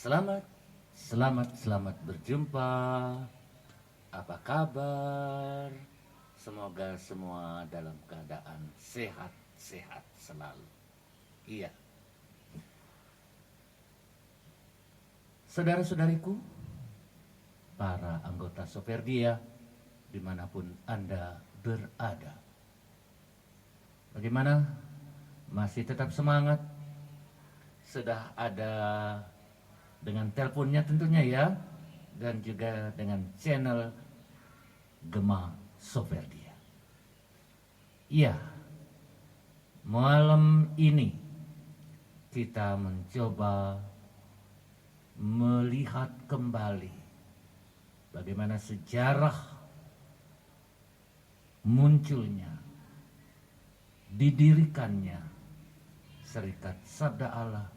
Selamat, selamat berjumpa. Apa kabar? Semoga semua dalam keadaan sehat-sehat selalu. Iya, saudara-saudariku, para anggota Soperdia, dimanapun Anda berada. Bagaimana? Masih tetap semangat? Sudah ada dengan teleponnya tentunya ya, dan juga dengan channel Gema Soperdia. Iya, malam ini kita mencoba melihat kembali bagaimana sejarah munculnya, didirikannya Serikat Sabda Allah,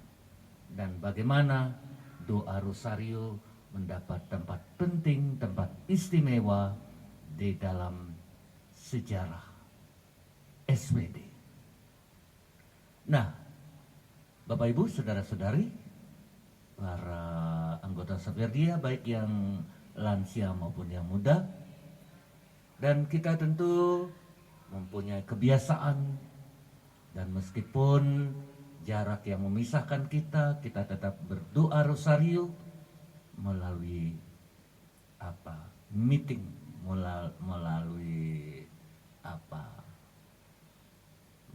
dan bagaimana doa rosario mendapat tempat penting, tempat istimewa di dalam sejarah SPD. Nah, Bapak Ibu, saudara-saudari, para anggota Soperdia, baik yang lansia maupun yang muda, dan kita tentu mempunyai kebiasaan, dan meskipun jarak yang memisahkan kita tetap berdoa rosario melalui meeting,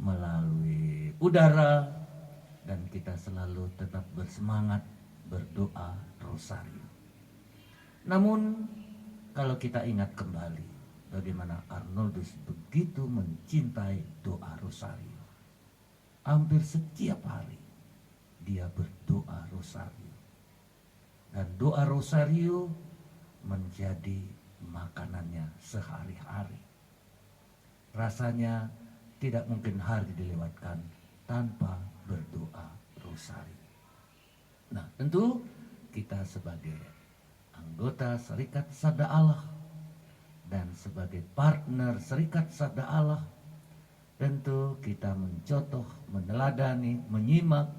melalui udara, dan kita selalu tetap bersemangat berdoa rosario. Namun kalau kita ingat kembali bagaimana Arnoldus begitu mencintai doa rosario, hampir setiap hari dia berdoa rosario, dan doa rosario menjadi makanannya sehari-hari. Rasanya tidak mungkin hari dilewatkan tanpa berdoa rosario. Nah, tentu kita sebagai anggota Serikat Sabda Allah dan sebagai partner Serikat Sabda Allah, tentu kita mencontoh, meneladani, menyimak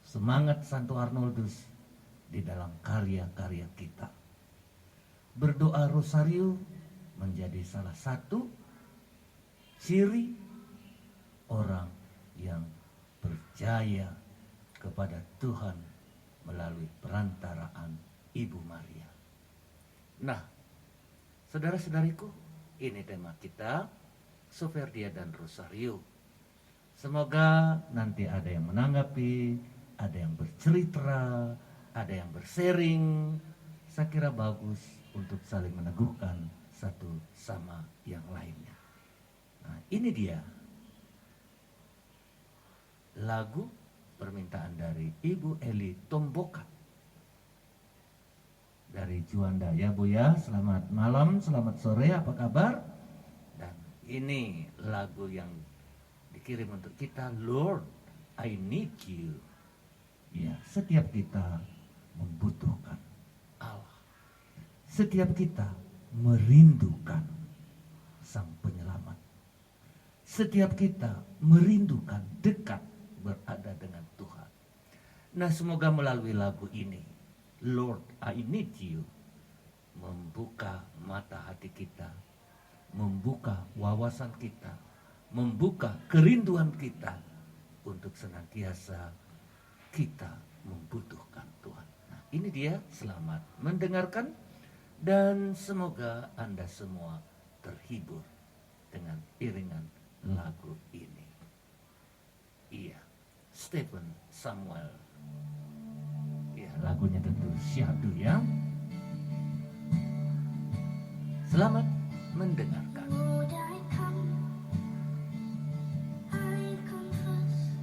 semangat Santo Arnoldus di dalam karya-karya kita. Berdoa rosario menjadi salah satu ciri orang yang percaya kepada Tuhan melalui perantaraan Ibu Maria. Nah, saudara-saudariku, ini tema kita, Soperdia dan Rosario. Semoga nanti ada yang menanggapi, ada yang bercerita, ada yang bersharing. Saya kira bagus untuk saling meneguhkan satu sama yang lainnya. Nah, ini dia lagu permintaan dari Ibu Eli Tomboka dari Juanda, ya Bu ya. Selamat malam, selamat sore, apa kabar? Ini lagu yang dikirim untuk kita, Lord, I need you. Ya, setiap kita membutuhkan Allah. Setiap kita merindukan Sang Penyelamat. Setiap kita merindukan dekat berada dengan Tuhan. Nah, semoga melalui lagu ini, Lord, I need you, membuka mata hati kita, membuka wawasan kita, membuka kerinduan kita untuk senantiasa kita membutuhkan Tuhan. Nah, ini dia, selamat mendengarkan, dan semoga Anda semua terhibur dengan iringan lagu ini. Iya, Stephen Samuel. Ya, lagunya tentu syahdu ya. Selamat mendengarkan. Would I come? I confess,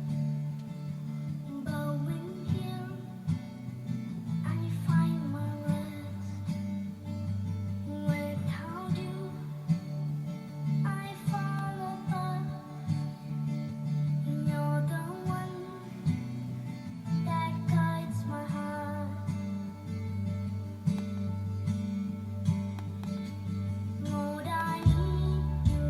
bowing here, I find my rest. Without you, I fall apart. You're the one that guides my heart. Lord, I need you.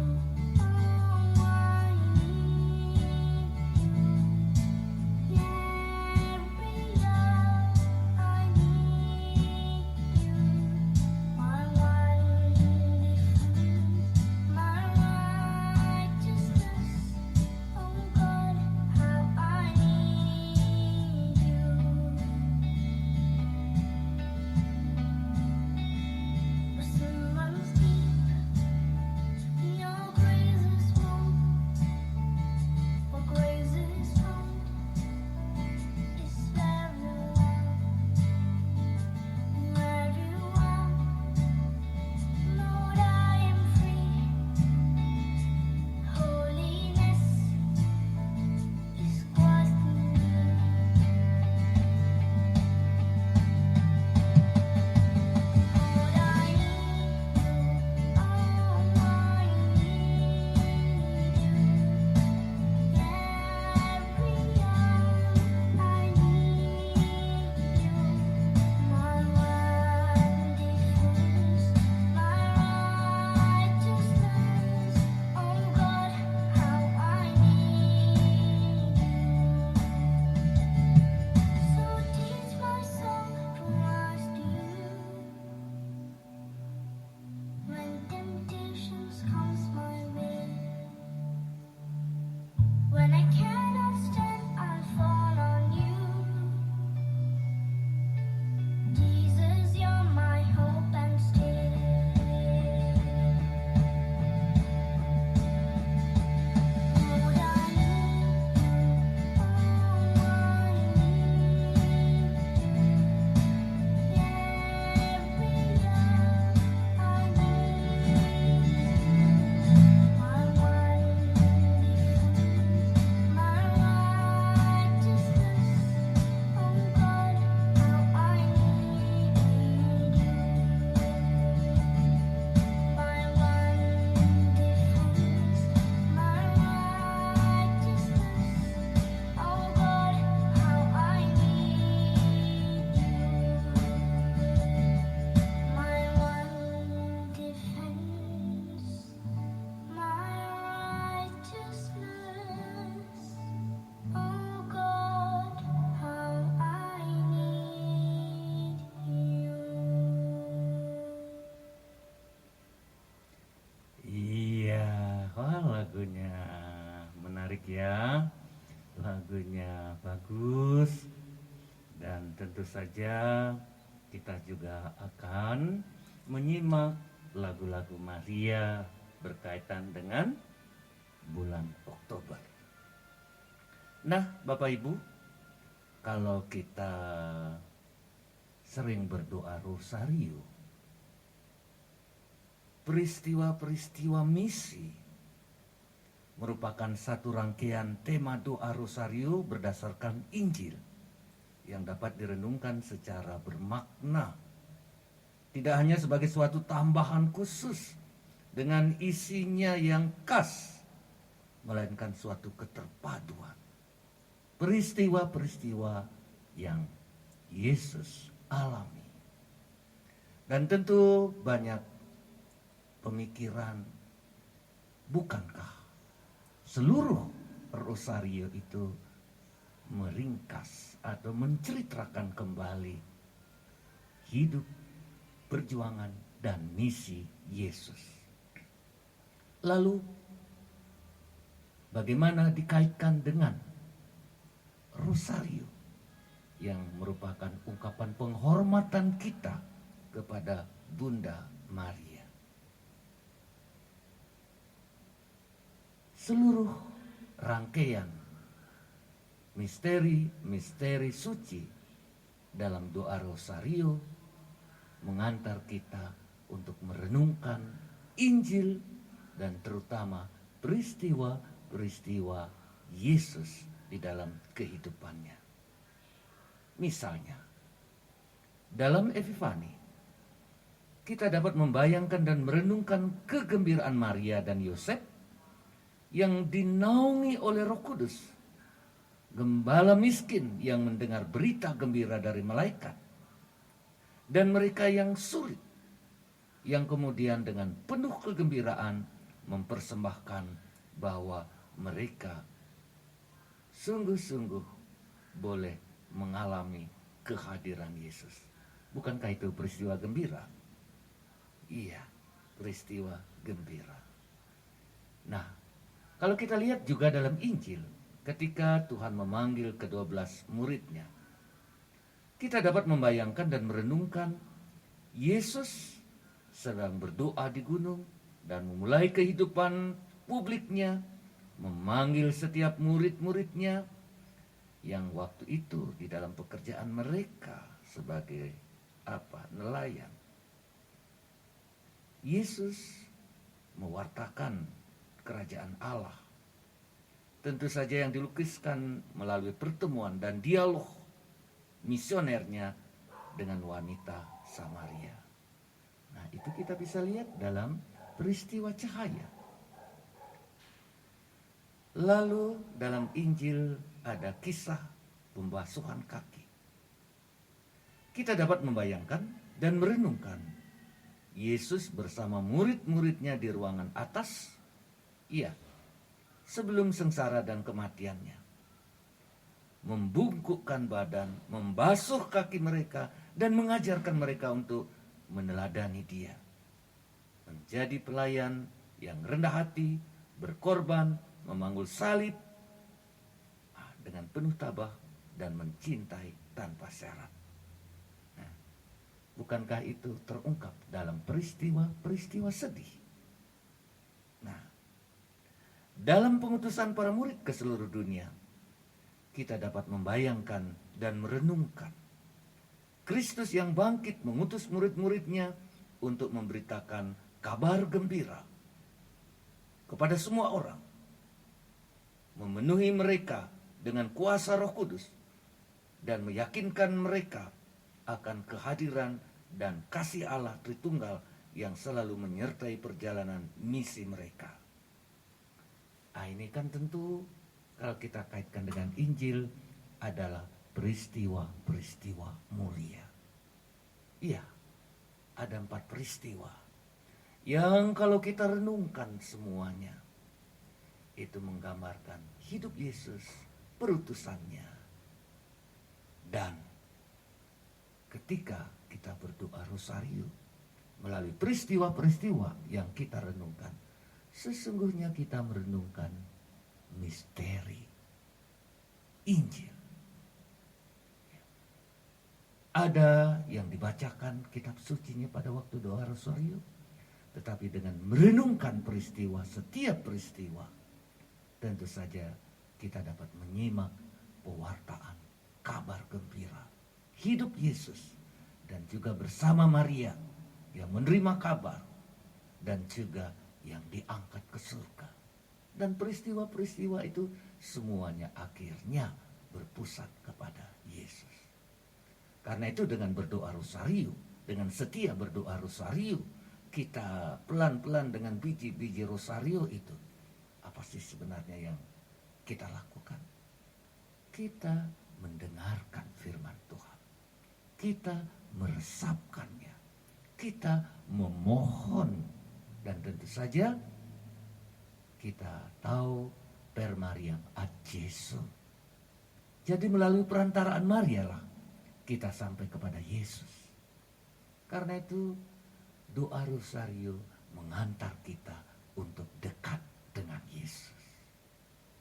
lagunya menarik ya, lagunya bagus, dan tentu saja kita juga akan menyimak lagu-lagu Maria berkaitan dengan bulan Oktober. Nah, Bapak Ibu, kalau kita sering berdoa rosario, peristiwa-peristiwa misi merupakan satu rangkaian tema doa rosario berdasarkan Injil yang dapat direnungkan secara bermakna, tidak hanya sebagai suatu tambahan khusus dengan isinya yang khas, melainkan suatu keterpaduan peristiwa-peristiwa yang Yesus alami. Dan tentu banyak pemikiran, bukankah seluruh rosario itu meringkas atau menceritakan kembali hidup, perjuangan, dan misi Yesus. Lalu bagaimana dikaitkan dengan rosario yang merupakan ungkapan penghormatan kita kepada Bunda Maria? Seluruh rangkaian misteri suci dalam doa rosario mengantar kita untuk merenungkan Injil dan terutama peristiwa-peristiwa Yesus di dalam kehidupannya. Misalnya, dalam Epifani, kita dapat membayangkan dan merenungkan kegembiraan Maria dan Yosef yang dinaungi oleh Roh Kudus, gembala miskin yang mendengar berita gembira dari malaikat, dan mereka yang sulit, yang kemudian dengan penuh kegembiraan mempersembahkan bahwa mereka sungguh-sungguh boleh mengalami kehadiran Yesus. Bukankah itu peristiwa gembira? Iya, peristiwa gembira. Nah, kalau kita lihat juga dalam Injil, ketika Tuhan memanggil ke-12 muridnya, kita dapat membayangkan dan merenungkan Yesus sedang berdoa di gunung dan memulai kehidupan publiknya, memanggil setiap murid-muridnya yang waktu itu di dalam pekerjaan mereka sebagai nelayan. Yesus mewartakan kerajaan Allah. Tentu saja yang dilukiskan melalui pertemuan dan dialog misionernya dengan wanita Samaria. Nah, itu kita bisa lihat dalam peristiwa cahaya. Lalu dalam Injil ada kisah pembasuhan kaki. Kita dapat membayangkan dan merenungkan Yesus bersama murid-muridnya di ruangan atas, sebelum sengsara dan kematiannya, membungkukkan badan, membasuh kaki mereka, dan mengajarkan mereka untuk meneladani Dia, menjadi pelayan yang rendah hati, berkorban, memanggul salib dengan penuh tabah dan mencintai tanpa syarat. Nah, bukankah itu terungkap dalam peristiwa-peristiwa sedih? Nah, dalam pengutusan para murid ke seluruh dunia, kita dapat membayangkan dan merenungkan Kristus yang bangkit mengutus murid-muridnya untuk memberitakan kabar gembira kepada semua orang, memenuhi mereka dengan kuasa Roh Kudus, dan meyakinkan mereka akan kehadiran dan kasih Allah Tritunggal yang selalu menyertai perjalanan misi mereka. Ini kan tentu kalau kita kaitkan dengan Injil adalah peristiwa-peristiwa mulia. Iya, ada 4 peristiwa yang kalau kita renungkan semuanya, itu menggambarkan hidup Yesus, perutusannya. Dan ketika kita berdoa rosario melalui peristiwa-peristiwa yang kita renungkan, sesungguhnya kita merenungkan misteri Injil. Ada yang dibacakan kitab sucinya pada waktu doa Rosario, tetapi dengan merenungkan peristiwa, setiap peristiwa, tentu saja kita dapat menyimak pewartaan kabar gembira hidup Yesus, dan juga bersama Maria yang menerima kabar dan juga yang diangkat ke surga. Dan peristiwa-peristiwa itu semuanya akhirnya berpusat kepada Yesus. Karena itu dengan berdoa Rosario, dengan setia berdoa Rosario, kita pelan-pelan dengan biji-biji Rosario itu, apa sih sebenarnya yang kita lakukan? Kita mendengarkan firman Tuhan. Kita meresapkannya. Kita memohon. Dan tentu saja kita tahu per Mariam ad Jesu. Jadi melalui perantaraan Maria lah kita sampai kepada Yesus. Karena itu doa Rosario mengantar kita untuk dekat dengan Yesus.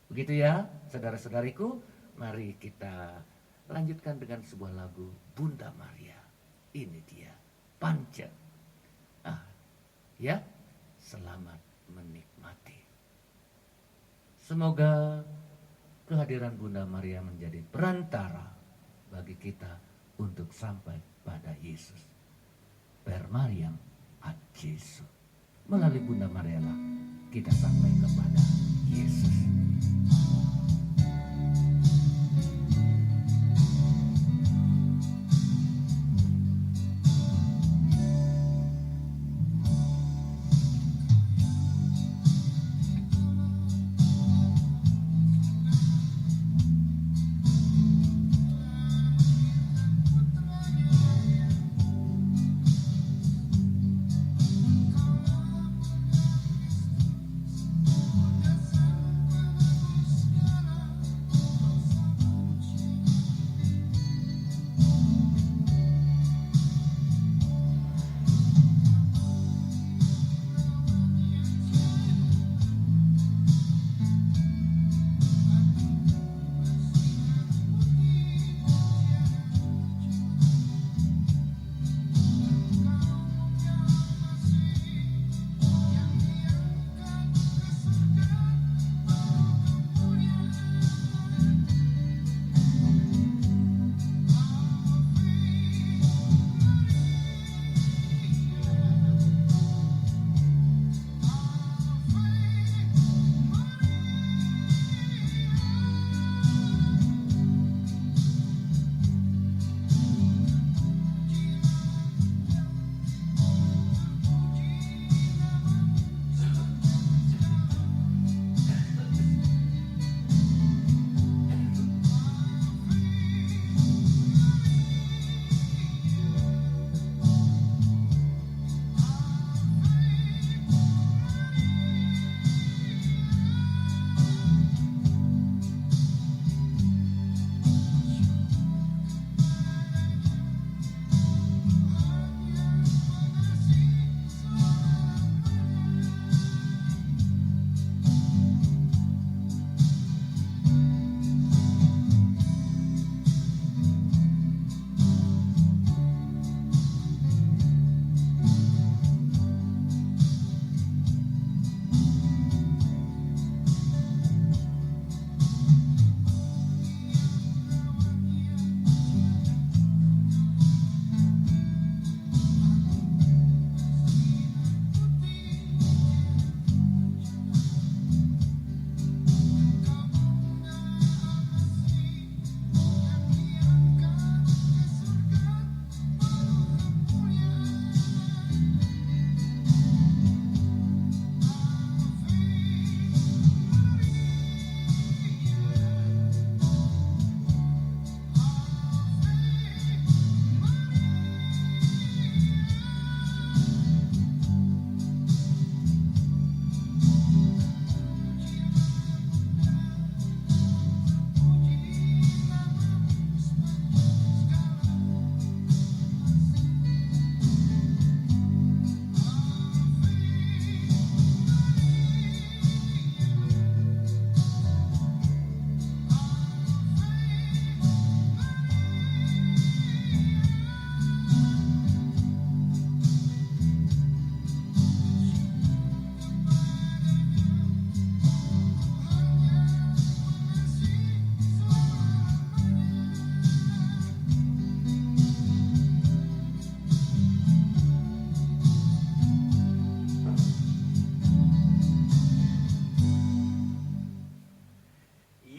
Begitu ya, saudara-saudariku, mari kita lanjutkan dengan sebuah lagu Bunda Maria. Ini dia, Panca. Ya, selamat menikmati. Semoga kehadiran Bunda Maria menjadi perantara bagi kita untuk sampai pada Yesus. Per Mariam ad Jesu. Melalui Bunda Maria lah kita sampai kepada Yesus.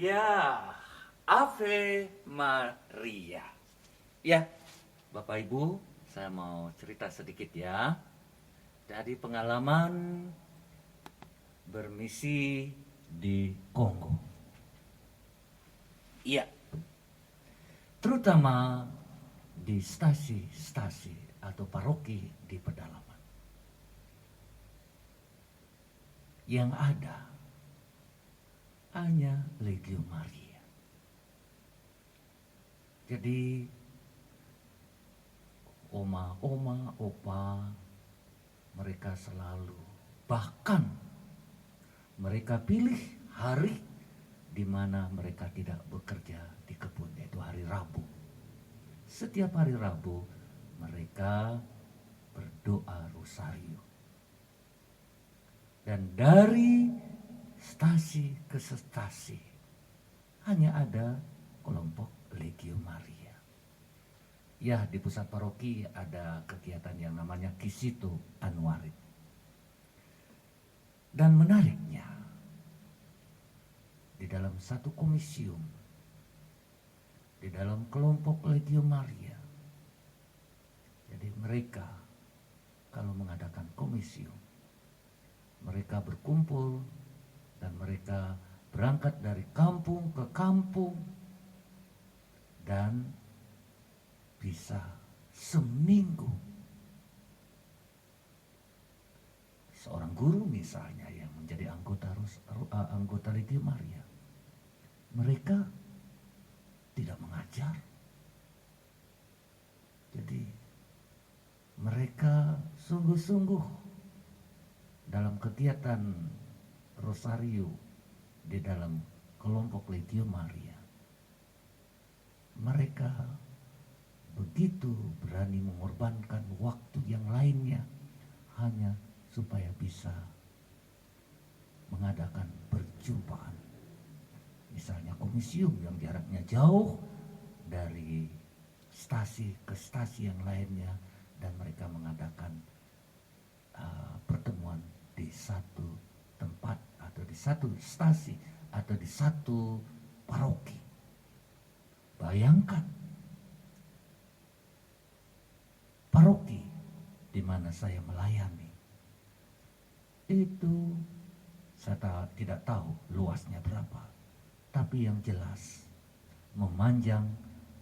Ya, Ave Maria. Ya, Bapak Ibu, saya mau cerita sedikit ya. Dari pengalaman bermisi di Kongo. Iya, terutama di stasi-stasi atau paroki di pedalaman. Yang ada hanya Legio Maria. Jadi oma, opa, mereka selalu, bahkan mereka pilih hari di mana mereka tidak bekerja di kebun, yaitu hari Rabu. Setiap hari Rabu mereka berdoa rosario. Dan dari stasi ke stasi hanya ada kelompok Legio Maria. Ya, di pusat paroki ada kegiatan yang namanya Kisito Anuarit. Dan menariknya, di dalam satu komisium, di dalam kelompok Legio Maria, jadi mereka kalau mengadakan komisium, mereka berkumpul dan mereka berangkat dari kampung ke kampung dan bisa seminggu. Seorang guru misalnya yang menjadi anggota Legio Maria, mereka tidak mengajar. Jadi mereka sungguh-sungguh dalam kegiatan rosario di dalam kelompok Legio Maria. Mereka begitu berani mengorbankan waktu yang lainnya hanya supaya bisa mengadakan perjumpaan. Misalnya komisium yang jaraknya jauh dari stasi ke stasi yang lainnya, dan mereka mengadakan pertemuan di satu tempat atau di satu stasi atau di satu paroki. Bayangkan paroki di mana saya melayani itu, saya tidak tahu luasnya berapa, tapi yang jelas memanjang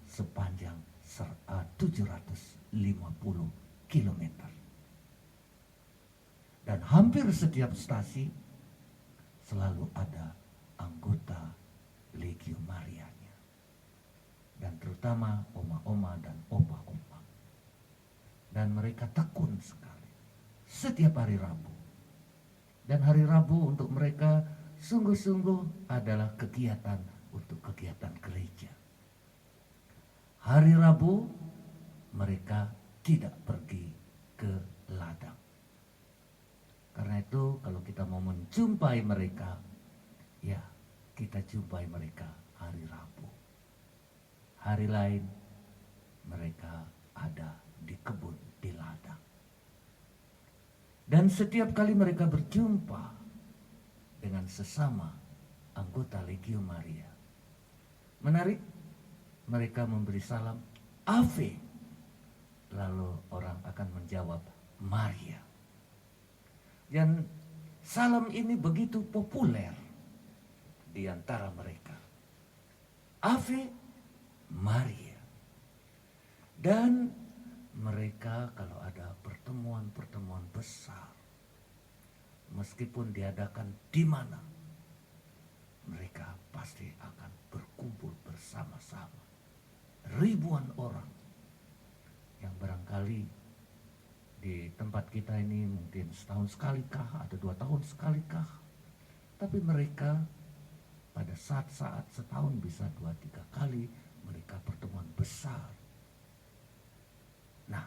sepanjang 750 km. Dan hampir setiap stasi selalu ada anggota Legio Marianya. Dan terutama oma-oma dan opa-opa. Dan mereka tekun sekali setiap hari Rabu. Dan hari Rabu untuk mereka sungguh-sungguh adalah kegiatan untuk kegiatan gereja. Hari Rabu mereka tidak pergi ke ladang. Karena itu kalau kita mau menjumpai mereka, ya kita jumpai mereka hari Rabu. Hari lain mereka ada di kebun, di ladang. Dan setiap kali mereka berjumpa dengan sesama anggota Legio Maria, menarik, mereka memberi salam Ave, lalu orang akan menjawab Maria. Dan salam ini begitu populer di antara mereka. Ave Maria. Dan mereka kalau ada pertemuan-pertemuan besar, meskipun diadakan di mana, mereka pasti akan berkumpul bersama-sama. Ribuan orang yang barangkali di tempat kita ini mungkin setahun sekalikah atau 2 tahun sekalikah, tapi mereka pada saat-saat setahun bisa 2-3 kali mereka pertemuan besar. Nah,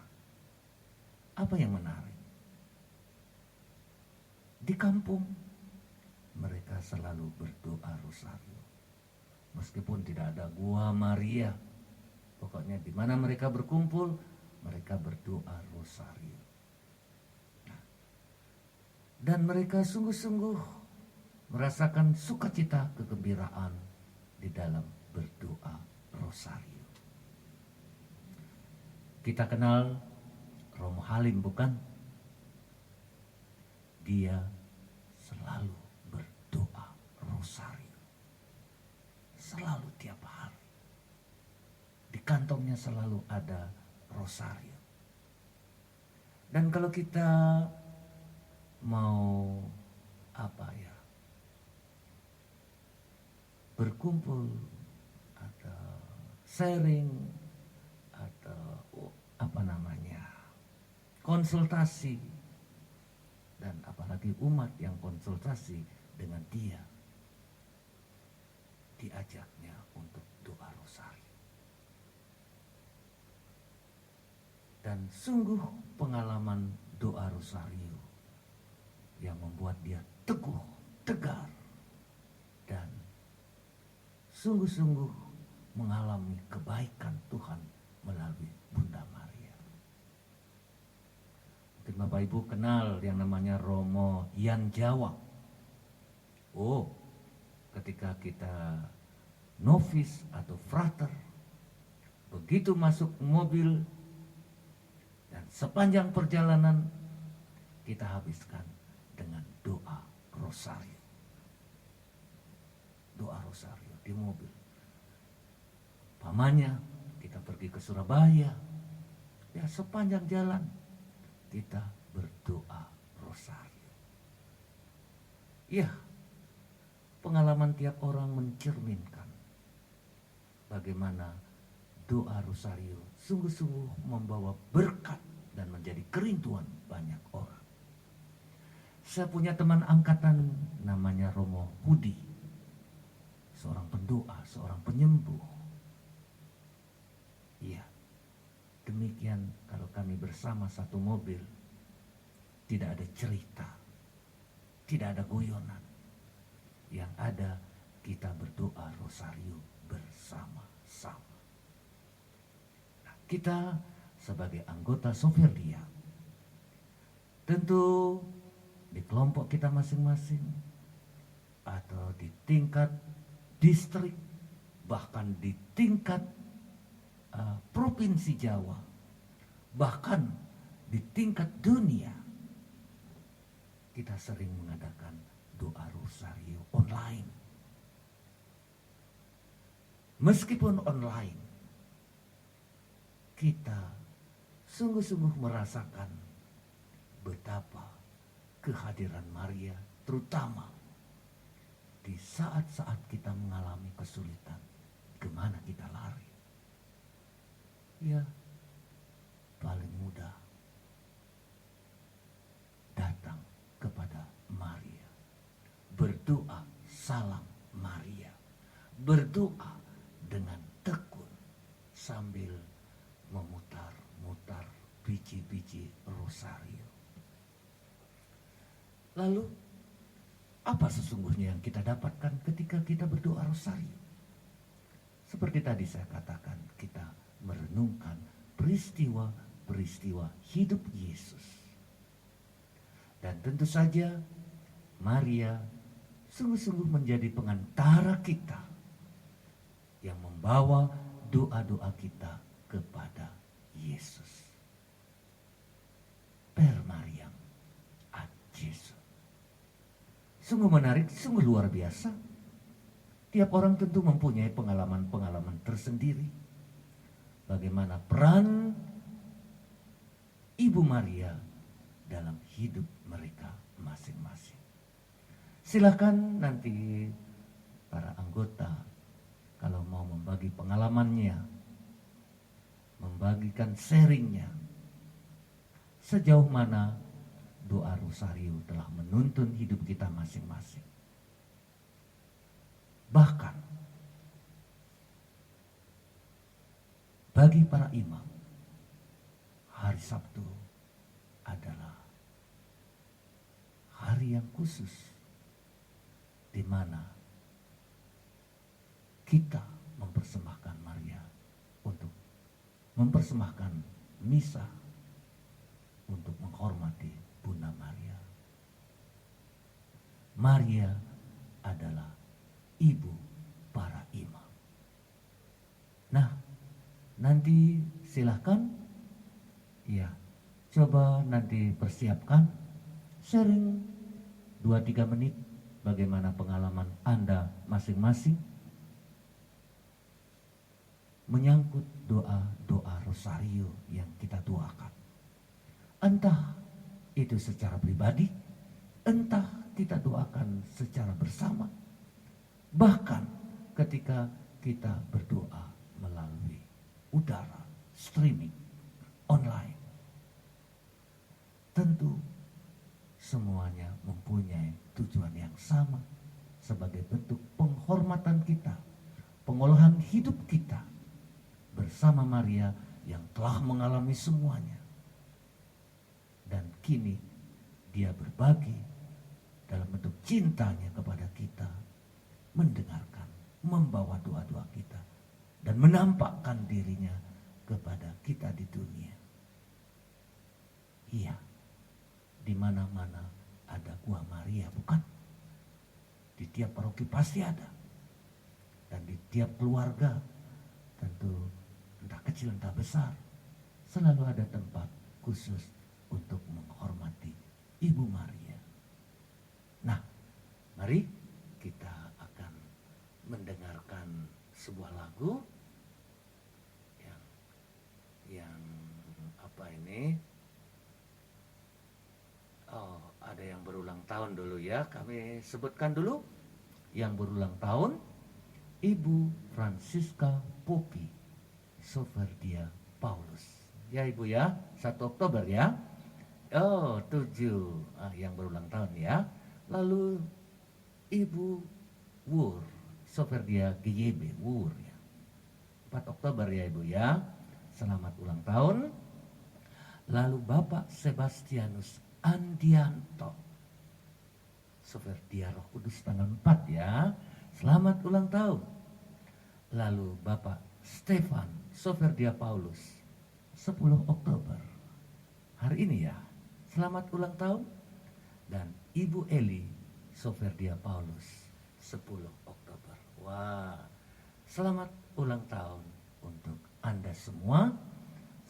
apa yang menarik? Di kampung mereka selalu berdoa rosario. Meskipun tidak ada gua Maria, pokoknya di mana mereka berkumpul, mereka berdoa rosario. Nah, dan mereka sungguh-sungguh merasakan sukacita, kegembiraan di dalam berdoa rosario. Kita kenal Romo Halim, bukan? Dia selalu berdoa rosario. Selalu tiap hari. Di kantongnya selalu ada rosario. Dan kalau kita mau berkumpul atau sharing atau konsultasi, dan apalagi umat yang konsultasi dengan dia, diajaknya untuk doa rosario. Dan sungguh pengalaman doa rosario yang membuat dia teguh, tegar, dan sungguh-sungguh mengalami kebaikan Tuhan melalui Bunda Maria. Mungkin Bapak Ibu kenal yang namanya Romo Yan Jawa. Oh, ketika kita novis atau frater, begitu masuk mobil dan sepanjang perjalanan kita habiskan dengan doa rosario. Doa rosario di mobil. Pamannya kita pergi ke Surabaya, ya sepanjang jalan kita berdoa rosario. Ya, pengalaman tiap orang mencerminkan bagaimana doa rosario sungguh-sungguh membawa berkat dan menjadi kerinduan banyak orang. Saya punya teman angkatan namanya Romo Hudi, seorang pendoa, seorang penyembuh. Iya, demikian kalau kami bersama satu mobil, tidak ada cerita, tidak ada guyonan. Yang ada kita berdoa rosario bersama-sama. Nah, kita sebagai anggota Soferdia, tentu di kelompok kita masing-masing atau di tingkat distrik, bahkan di tingkat provinsi Jawa, bahkan di tingkat dunia, kita sering mengadakan doa rosario online. Meskipun online, kita sungguh-sungguh merasakan betapa kehadiran Maria, terutama di saat-saat kita mengalami kesulitan. Kemana kita lari? Ya, paling mudah datang kepada Maria. Berdoa salam Maria. Berdoa dengan tekun sambil memutar-mutar biji-biji rosario. Lalu, apa sesungguhnya yang kita dapatkan ketika kita berdoa rosario? Seperti tadi saya katakan, kita merenungkan peristiwa-peristiwa hidup Yesus. Dan tentu saja Maria sungguh-sungguh menjadi pengantara kita yang membawa doa-doa kita kepada Yesus. Per Mariam ad Jesu. Sungguh menarik, sungguh luar biasa. Tiap orang tentu mempunyai pengalaman-pengalaman tersendiri. Bagaimana peran Ibu Maria dalam hidup mereka masing-masing. Silakan nanti para anggota kalau mau membagi pengalamannya, membagikan sharingnya, sejauh mana doa rosario telah menuntun hidup kita masing-masing. Bahkan bagi para imam, hari Sabtu adalah hari yang khusus di mana kita mempersembahkan Maria untuk mempersembahkan misa untuk menghormati Bunda Maria. Maria adalah ibu para imam. nanti silahkan, ya, coba nanti persiapkan sharing 2-3 menit bagaimana pengalaman Anda masing-masing menyangkut doa-doa rosario yang kita doakan. Entah itu secara pribadi, entah kita doakan secara bersama, bahkan ketika kita berdoa melalui udara, streaming, online. Tentu semuanya mempunyai tujuan yang sama sebagai bentuk penghormatan kita, pengolahan hidup kita bersama Maria yang telah mengalami semuanya. Dan kini dia berbagi dalam bentuk cintanya kepada kita, mendengarkan, membawa doa-doa kita, dan menampakkan dirinya kepada kita di dunia. Iya, di mana-mana ada gua Maria, bukan? Di tiap paroki pasti ada. Dan di tiap keluarga, tentu entah kecil entah besar, selalu ada tempat khusus untuk menghormati Ibu Maria. Nah, mari kita akan mendengarkan sebuah lagu yang apa ini? Oh, ada yang berulang tahun dulu ya. Kami sebutkan dulu yang berulang tahun, Ibu Francisca Popi Soferdia Paulus. Ya Ibu ya, 1 Oktober ya. Oh, 7 yang berulang tahun ya. Lalu Ibu Wur Soferdia Giyebe Wur ya. 4 Oktober ya Ibu ya. Selamat ulang tahun. Lalu Bapak Sebastianus Andianto Soferdia Roh Kudus tanggal 4 ya. Selamat ulang tahun. Lalu Bapak Stefan Soferdia Paulus 10 Oktober. Hari ini ya. Selamat ulang tahun. Dan Ibu Eli Soferdia Paulus 10 Oktober. Wah, selamat ulang tahun untuk Anda semua.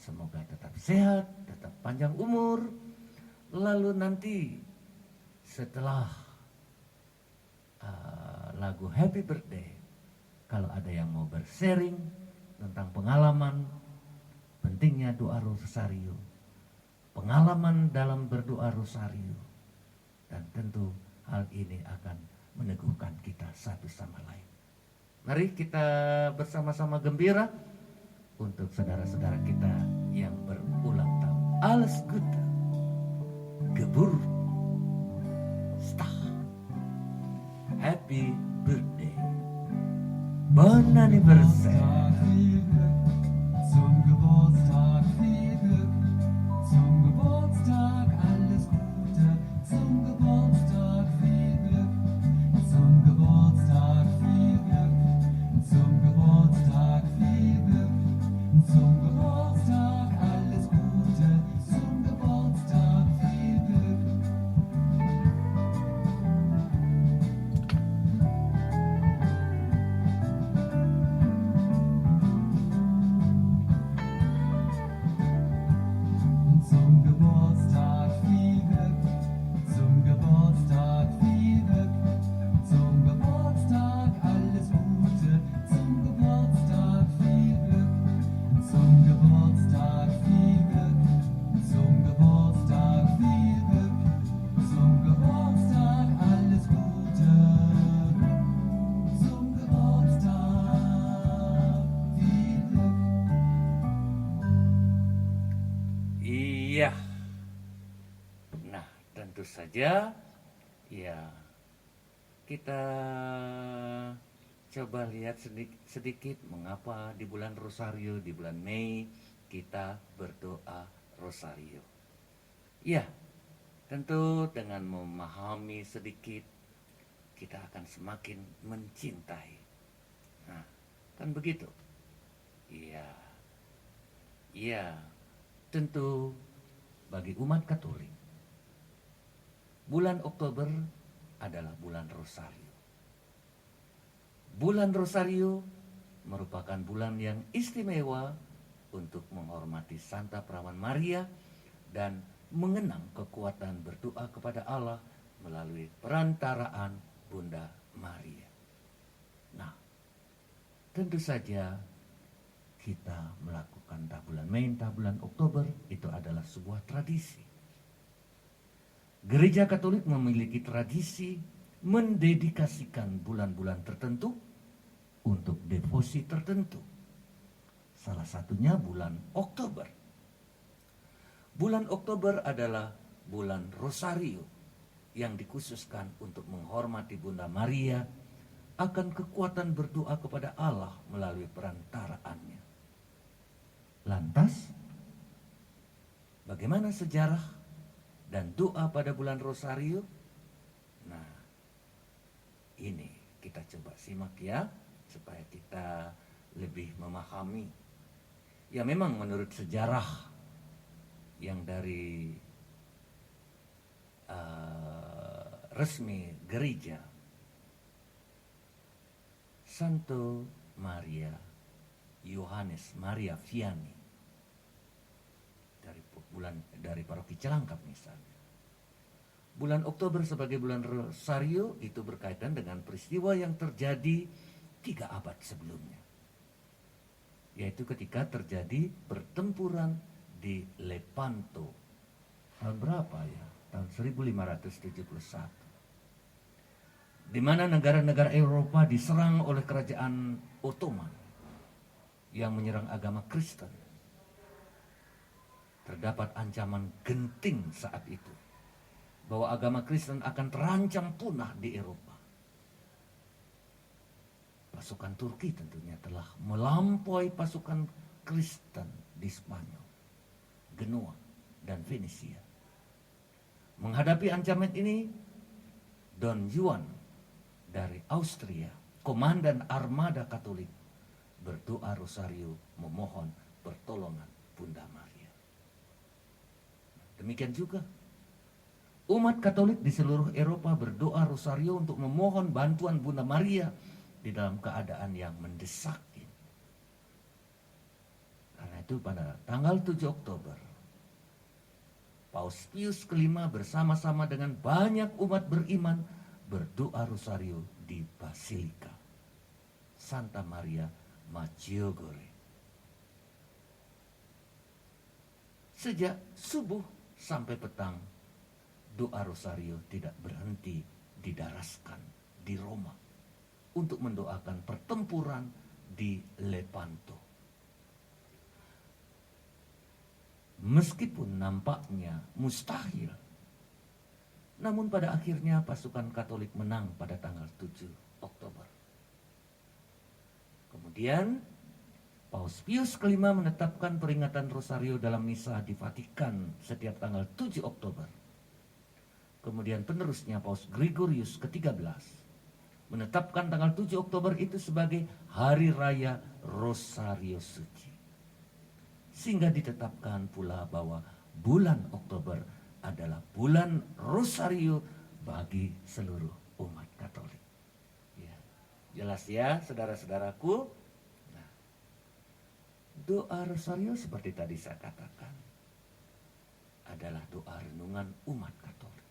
Semoga tetap sehat, tetap panjang umur. Lalu nanti setelah lagu Happy Birthday, kalau ada yang mau bersharing tentang pengalaman pentingnya doa rosario, pengalaman dalam berdoa rosario, dan tentu hal ini akan meneguhkan kita satu sama lain. Mari kita bersama-sama gembira untuk saudara-saudara kita yang berulang tahun. Alles Gute, Geburt, Stag, Happy Birthday, Bon Anniversaire. Zum Geburtstag viel Glück, zum Geburtstag alles Gute, zum Geburtstag viel Glück, zum Geburtstag viel Glück, zum Geburtstag viel Glück, zum Geburtstag alles Gute, zum Geburtstag viel Glück. Zum Geburtstag viel Glück, zum Geburtstag viel Glück, zum Geburtstag alles Gute, zum Geburtstag viel Glück, zum Geburtstag viel Glück, zum Geburtstag viel Glück, zum Geburtstag alles Gute, zum Geburtstag viel Glück. Iya. Nah, tentu saja ya kita coba lihat sedikit mengapa di bulan Rosario, di bulan Mei kita berdoa Rosario. Ya, tentu dengan memahami sedikit kita akan semakin mencintai. Nah, kan begitu. Iya. Iya. Tentu bagi umat Katolik, bulan Oktober adalah bulan Rosario. Bulan Rosario merupakan bulan yang istimewa untuk menghormati Santa Perawan Maria dan mengenang kekuatan berdoa kepada Allah melalui perantaraan Bunda Maria. Nah, tentu saja kita melakukan entah bulan Mei, entah bulan Oktober, itu adalah sebuah tradisi. Gereja Katolik memiliki tradisi mendedikasikan bulan-bulan tertentu untuk devosi tertentu. Salah satunya bulan Oktober. Bulan Oktober adalah bulan Rosario yang dikhususkan untuk menghormati Bunda Maria akan kekuatan berdoa kepada Allah melalui perantaraannya. Lantas, bagaimana sejarah dan doa pada bulan Rosario? Nah, ini kita coba simak ya, supaya kita lebih memahami. Ya memang menurut sejarah yang dari resmi gereja, Santo Maria Yohanes Maria Vianney dari paroki Celangkap misalnya. Bulan Oktober sebagai bulan Rosario itu berkaitan dengan peristiwa yang terjadi 3 abad sebelumnya, yaitu ketika terjadi pertempuran di Lepanto. Tahun berapa ya? Tahun 1571. Di mana negara-negara Eropa diserang oleh kerajaan Ottoman yang menyerang agama Kristen. Terdapat ancaman genting saat itu bahwa agama Kristen akan terancam punah di Eropa. Pasukan Turki tentunya telah melampaui pasukan Kristen di Spanyol, Genoa, dan Venesia. Menghadapi ancaman ini, Don Juan dari Austria, komandan armada Katolik, berdoa Rosario memohon pertolongan Bunda Maria. Demikian juga umat Katolik di seluruh Eropa berdoa Rosario untuk memohon bantuan Bunda Maria di dalam keadaan yang mendesak. Karena itu pada tanggal 7 Oktober, Paus Pius kelima bersama-sama dengan banyak umat beriman berdoa Rosario di Basilika Santa Maria Maggiore. Sejak subuh sampai petang, doa Rosario tidak berhenti didaraskan di Roma untuk mendoakan pertempuran di Lepanto. Meskipun nampaknya mustahil, namun pada akhirnya pasukan Katolik menang pada tanggal 7 Oktober. Kemudian Paus Pius kelima menetapkan peringatan Rosario dalam misa di Vatikan setiap tanggal 7 Oktober. Kemudian penerusnya Paus Gregorius ke-13 menetapkan tanggal 7 Oktober itu sebagai Hari Raya Rosario Suci. Sehingga ditetapkan pula bahwa bulan Oktober adalah bulan Rosario bagi seluruh umat Katolik. Ya, jelas ya saudara-saudaraku. Nah, doa Rosario seperti tadi saya katakan adalah doa renungan umat Katolik.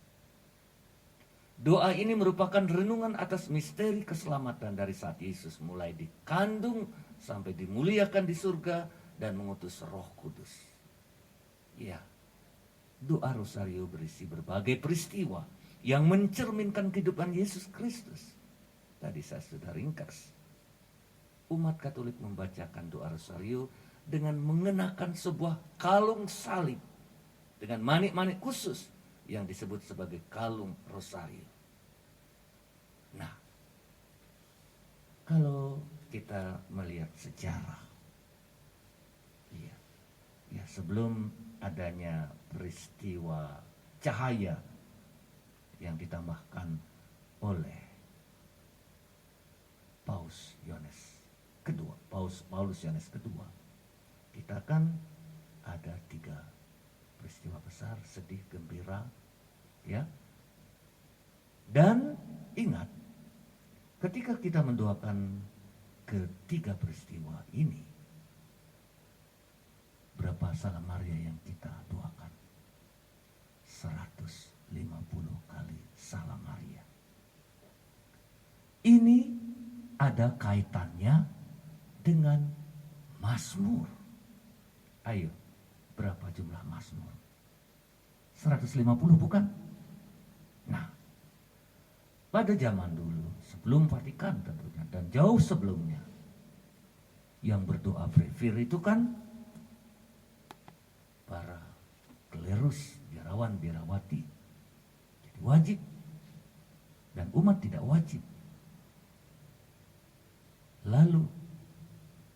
Doa ini merupakan renungan atas misteri keselamatan dari saat Yesus mulai dikandung sampai dimuliakan di surga dan mengutus Roh Kudus. Ya, doa Rosario berisi berbagai peristiwa yang mencerminkan kehidupan Yesus Kristus. Tadi saya sudah ringkas. Umat Katolik membacakan doa Rosario dengan mengenakan sebuah kalung salib dengan manik-manik khusus yang disebut sebagai kalung Rosario. Nah, kalau kita melihat sejarah, ya sebelum adanya peristiwa cahaya yang ditambahkan oleh Paus Yohanes kedua, Paulus Yohanes kedua, kita kan ada 3 peristiwa besar, sedih, gembira, ya. Dan ingat, ketika kita mendoakan ketiga peristiwa ini, berapa salam Maria yang kita doakan? 150 kali salam Maria. Ini ada kaitannya dengan Mazmur. Ayo, berapa jumlah Mazmur? 150 bukan? Nah, pada zaman dulu, sebelum Vatikan tentunya, dan jauh sebelumnya, yang berdoa brevier itu kan para klerus, biarawan, biarawati. Jadi wajib, dan umat tidak wajib. Lalu,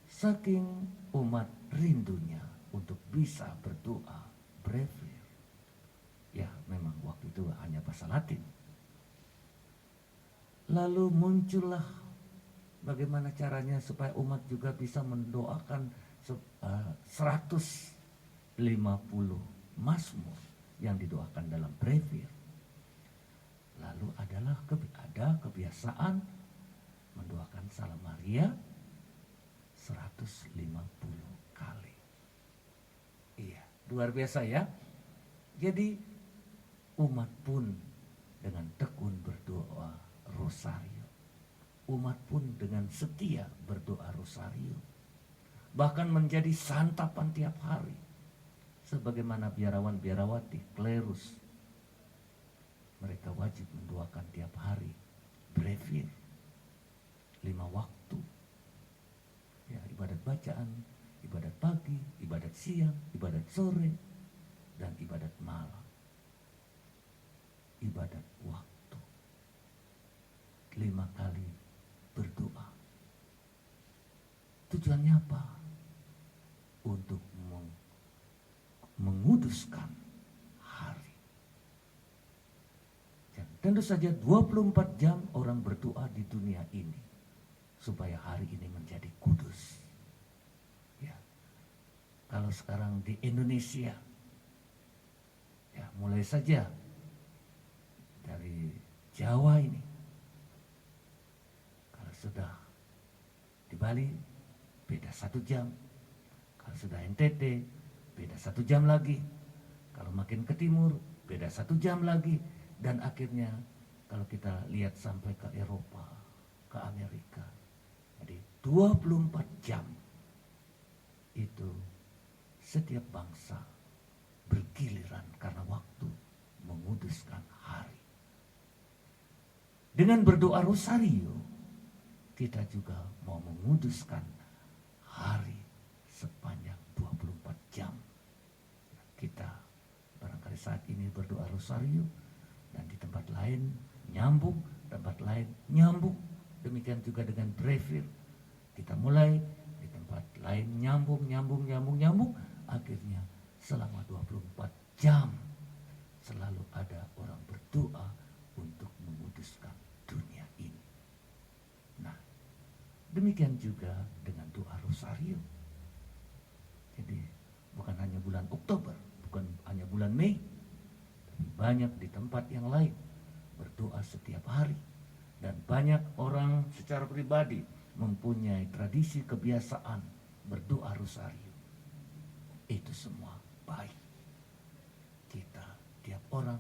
saking umat rindunya untuk bisa berdoa brevier, ya memang waktu itu hanya bahasa Latin. Lalu muncullah bagaimana caranya supaya umat juga bisa mendoakan 150 Mazmur yang didoakan dalam brevier. Lalu ada kebiasaan mendoakan salam Maria 150 kali. Iya, luar biasa ya. Jadi umat pun dengan tekun berdoa rosario. Umat pun dengan setia berdoa rosario. Bahkan menjadi santapan tiap hari. Sebagaimana biarawan biarawati, klerus, mereka wajib mendoakan tiap hari brevier 5 waktu. Ya, ibadat bacaan, ibadat pagi, ibadat siang, ibadat sore, dan ibadat malam. Ibadat waktu. 5 kali berdoa. Tujuannya apa? Untuk menguduskan hari. Dan tentu saja 24 jam orang berdoa di dunia ini supaya hari ini menjadi kudus. Ya. Kalau sekarang di Indonesia, ya mulai saja dari Jawa ini, kalau sudah di Bali beda 1 jam, kalau sudah NTT beda 1 jam lagi, kalau makin ke timur beda 1 jam lagi, dan akhirnya kalau kita lihat sampai ke Eropa, ke Amerika, jadi 24 jam itu setiap bangsa bergiliran karena waktu menguduskan hari. Dengan berdoa rosario, kita juga mau menguduskan hari sepanjang 24 jam. Kita barangkali saat ini berdoa rosario, dan di tempat lain nyambung, tempat lain nyambung. Demikian juga dengan brevier. Kita mulai di tempat lain nyambung. Akhirnya selama 24 jam selalu ada orang berdoa untuk menguduskan dunia ini. Nah, demikian juga dengan doa rosario. Jadi bukan hanya bulan Oktober, bukan hanya bulan Mei, tapi banyak di tempat yang lain berdoa setiap hari. Dan banyak orang secara pribadi mempunyai tradisi kebiasaan berdoa rosario. Itu semua baik. Kita, tiap orang,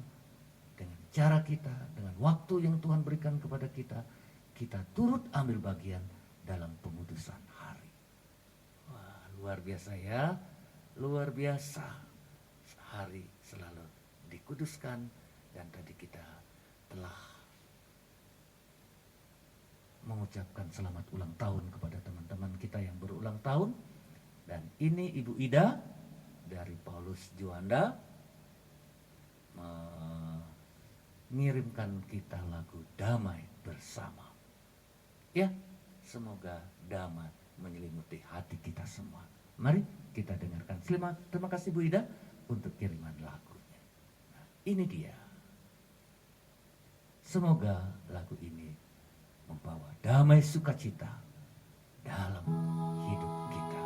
dengan cara kita, dengan waktu yang Tuhan berikan kepada kita, kita turut ambil bagian dalam pengudusan hari. Wah, luar biasa ya. Luar biasa. Hari selalu dikuduskan, dan tadi kita telah mengucapkan selamat ulang tahun kepada teman-teman kita yang berulang tahun. Dan ini Ibu Ida dari Paulus Juanda mengirimkan kita lagu Damai Bersama. Ya, semoga damai menyelimuti hati kita semua. Mari kita dengarkan. Terima kasih Bu Ida untuk kiriman lagunya. Nah, ini dia. Semoga lagu ini membawa damai sukacita dalam hidup kita.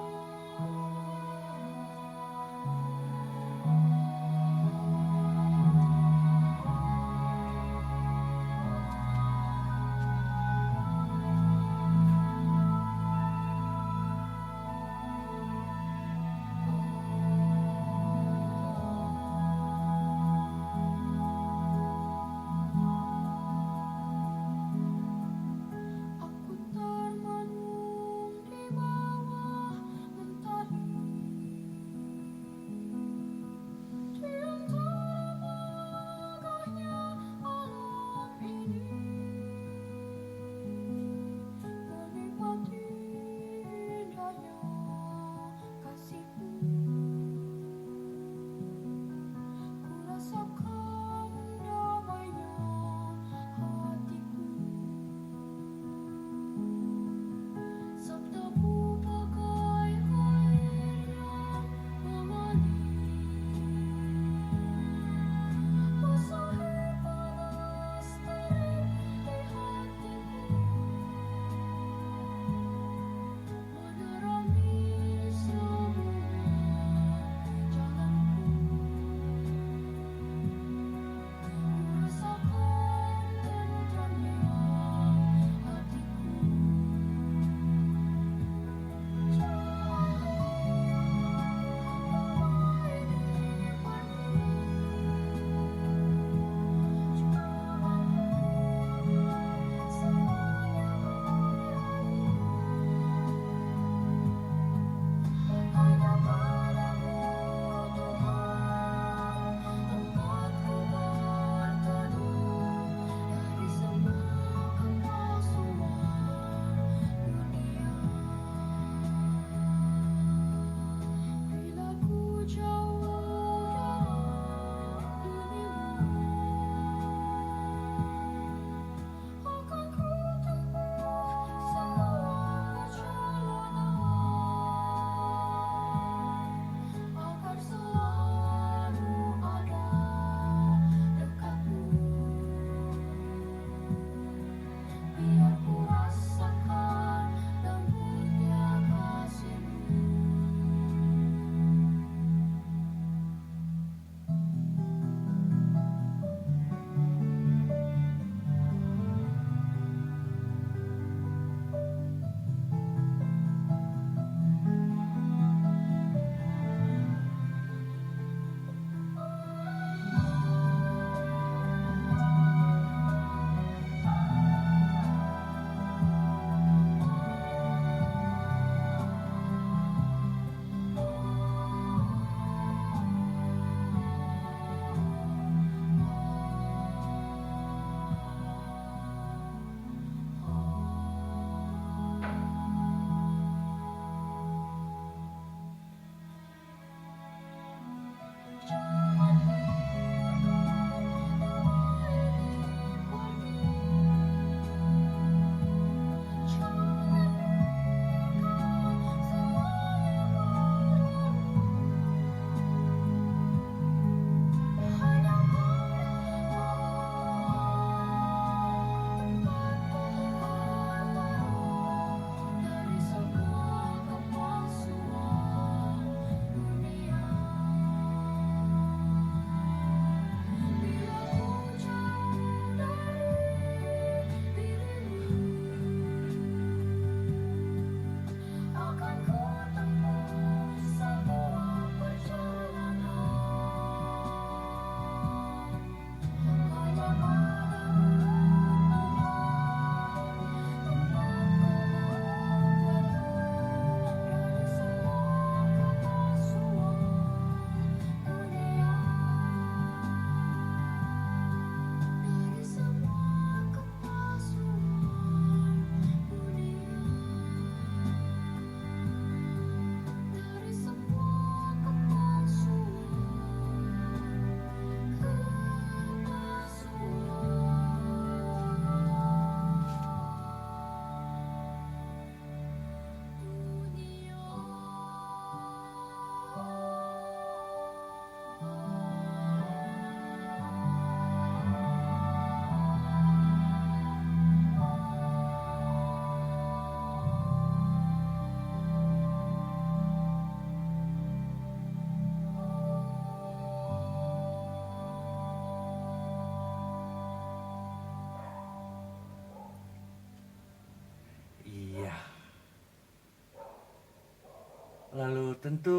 Lalu tentu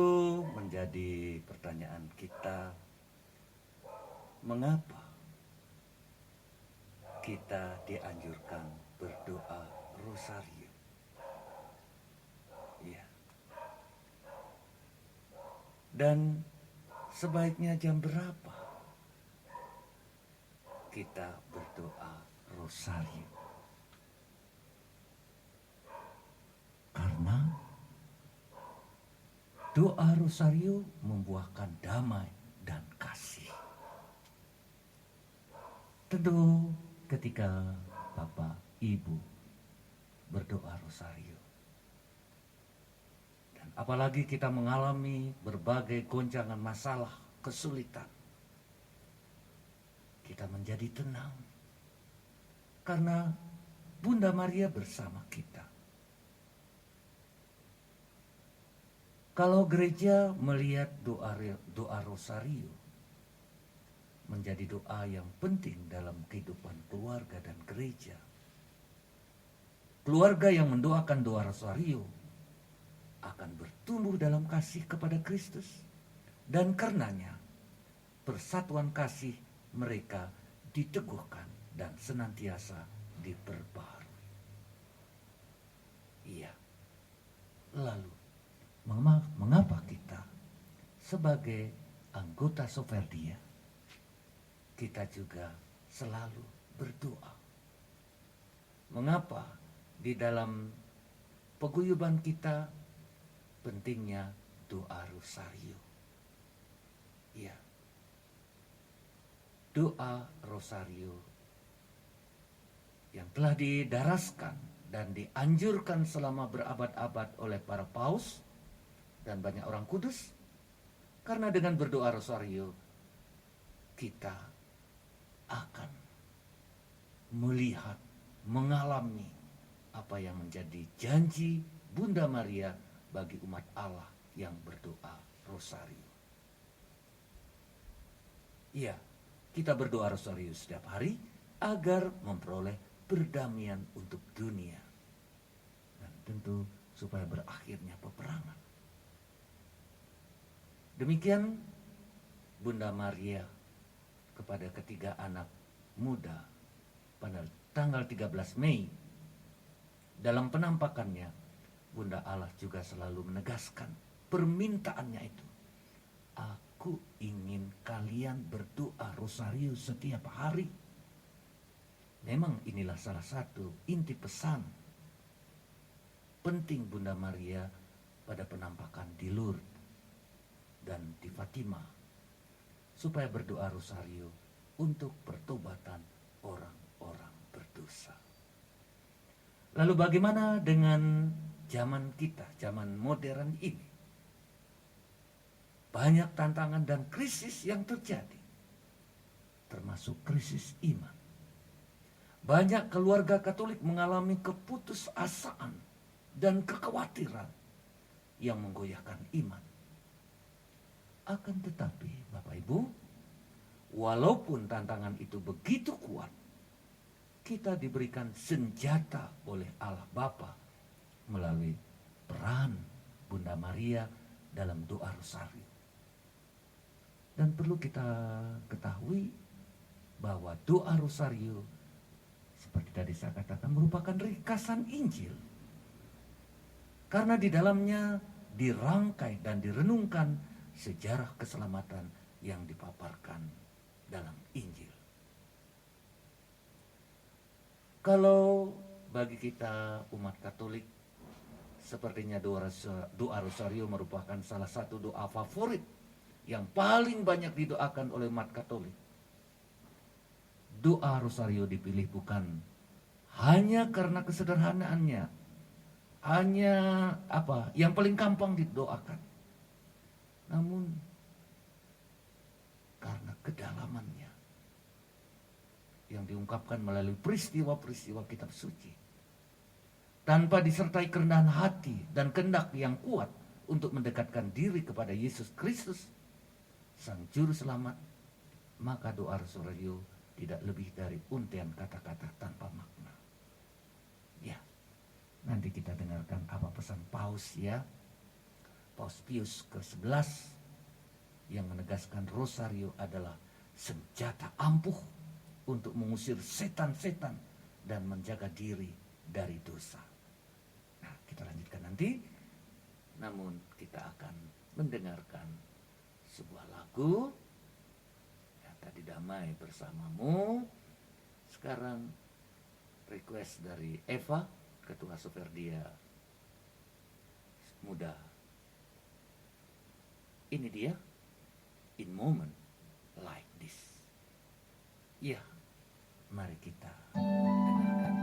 menjadi pertanyaan kita, mengapa kita dianjurkan berdoa rosario? Ya. Dan sebaiknya jam berapa kita berdoa rosario? Karena doa rosario membuahkan damai dan kasih. Tentu ketika Bapak, Ibu berdoa rosario, dan apalagi kita mengalami berbagai goncangan masalah, kesulitan, kita menjadi tenang karena Bunda Maria bersama kita. Kalau gereja melihat doa rosario menjadi doa yang penting dalam kehidupan keluarga dan gereja, keluarga yang mendoakan doa rosario akan bertumbuh dalam kasih kepada Kristus, dan karenanya persatuan kasih mereka diteguhkan dan senantiasa diperbarui. Iya. Lalu mengapa kita sebagai anggota Soferdia kita juga selalu berdoa? Mengapa di dalam paguyuban kita pentingnya doa rosario? Ya, doa rosario yang telah didaraskan dan dianjurkan selama berabad-abad oleh para paus dan banyak orang kudus, karena dengan berdoa rosario kita akan melihat, mengalami apa yang menjadi janji Bunda Maria bagi umat Allah yang berdoa rosario. Iya, kita berdoa rosario setiap hari agar memperoleh perdamaian untuk dunia, dan tentu supaya berakhirnya peperangan. Demikian Bunda Maria kepada ketiga anak muda pada tanggal 13 Mei. Dalam penampakannya, Bunda Allah juga selalu menegaskan permintaannya itu. Aku ingin kalian berdoa rosario setiap hari. Memang inilah salah satu inti pesan penting Bunda Maria pada penampakan di Lourdes dan di Fatima, supaya berdoa rosario untuk pertobatan orang-orang berdosa. Lalu bagaimana dengan zaman kita, zaman modern ini? Banyak tantangan dan krisis yang terjadi, termasuk krisis iman. Banyak keluarga Katolik mengalami keputusasaan dan kekhawatiran yang menggoyahkan iman. Akan tetapi, Bapak Ibu, walaupun tantangan itu begitu kuat, kita diberikan senjata oleh Allah Bapa melalui peran Bunda Maria dalam doa rosario. Dan perlu kita ketahui bahwa doa rosario, seperti tadi saya katakan, merupakan ringkasan Injil. Karena di dalamnya dirangkai dan direnungkan sejarah keselamatan yang dipaparkan dalam Injil. Kalau bagi kita umat Katolik, sepertinya doa rosario merupakan salah satu doa favorit yang paling banyak didoakan oleh umat Katolik. Doa rosario dipilih bukan hanya karena kesederhanaannya, hanya yang paling gampang didoakan, namun karena kedalamannya yang diungkapkan melalui peristiwa-peristiwa kitab suci, tanpa disertai kerendahan hati dan kehendak yang kuat untuk mendekatkan diri kepada Yesus Kristus, Sang Juru Selamat, maka doa rosario tidak lebih dari untian kata-kata tanpa makna. Ya, nanti kita dengarkan apa pesan Paus ya. Paus Pius ke-11 yang menegaskan rosario adalah senjata ampuh untuk mengusir setan-setan dan menjaga diri dari dosa. Nah, kita lanjutkan nanti. Namun kita akan mendengarkan sebuah lagu yang tadi damai bersamamu. Sekarang request dari Eva, Ketua Superdia Muda. Ini dia, In Moment Like This. Ya, mari kita dengarkan.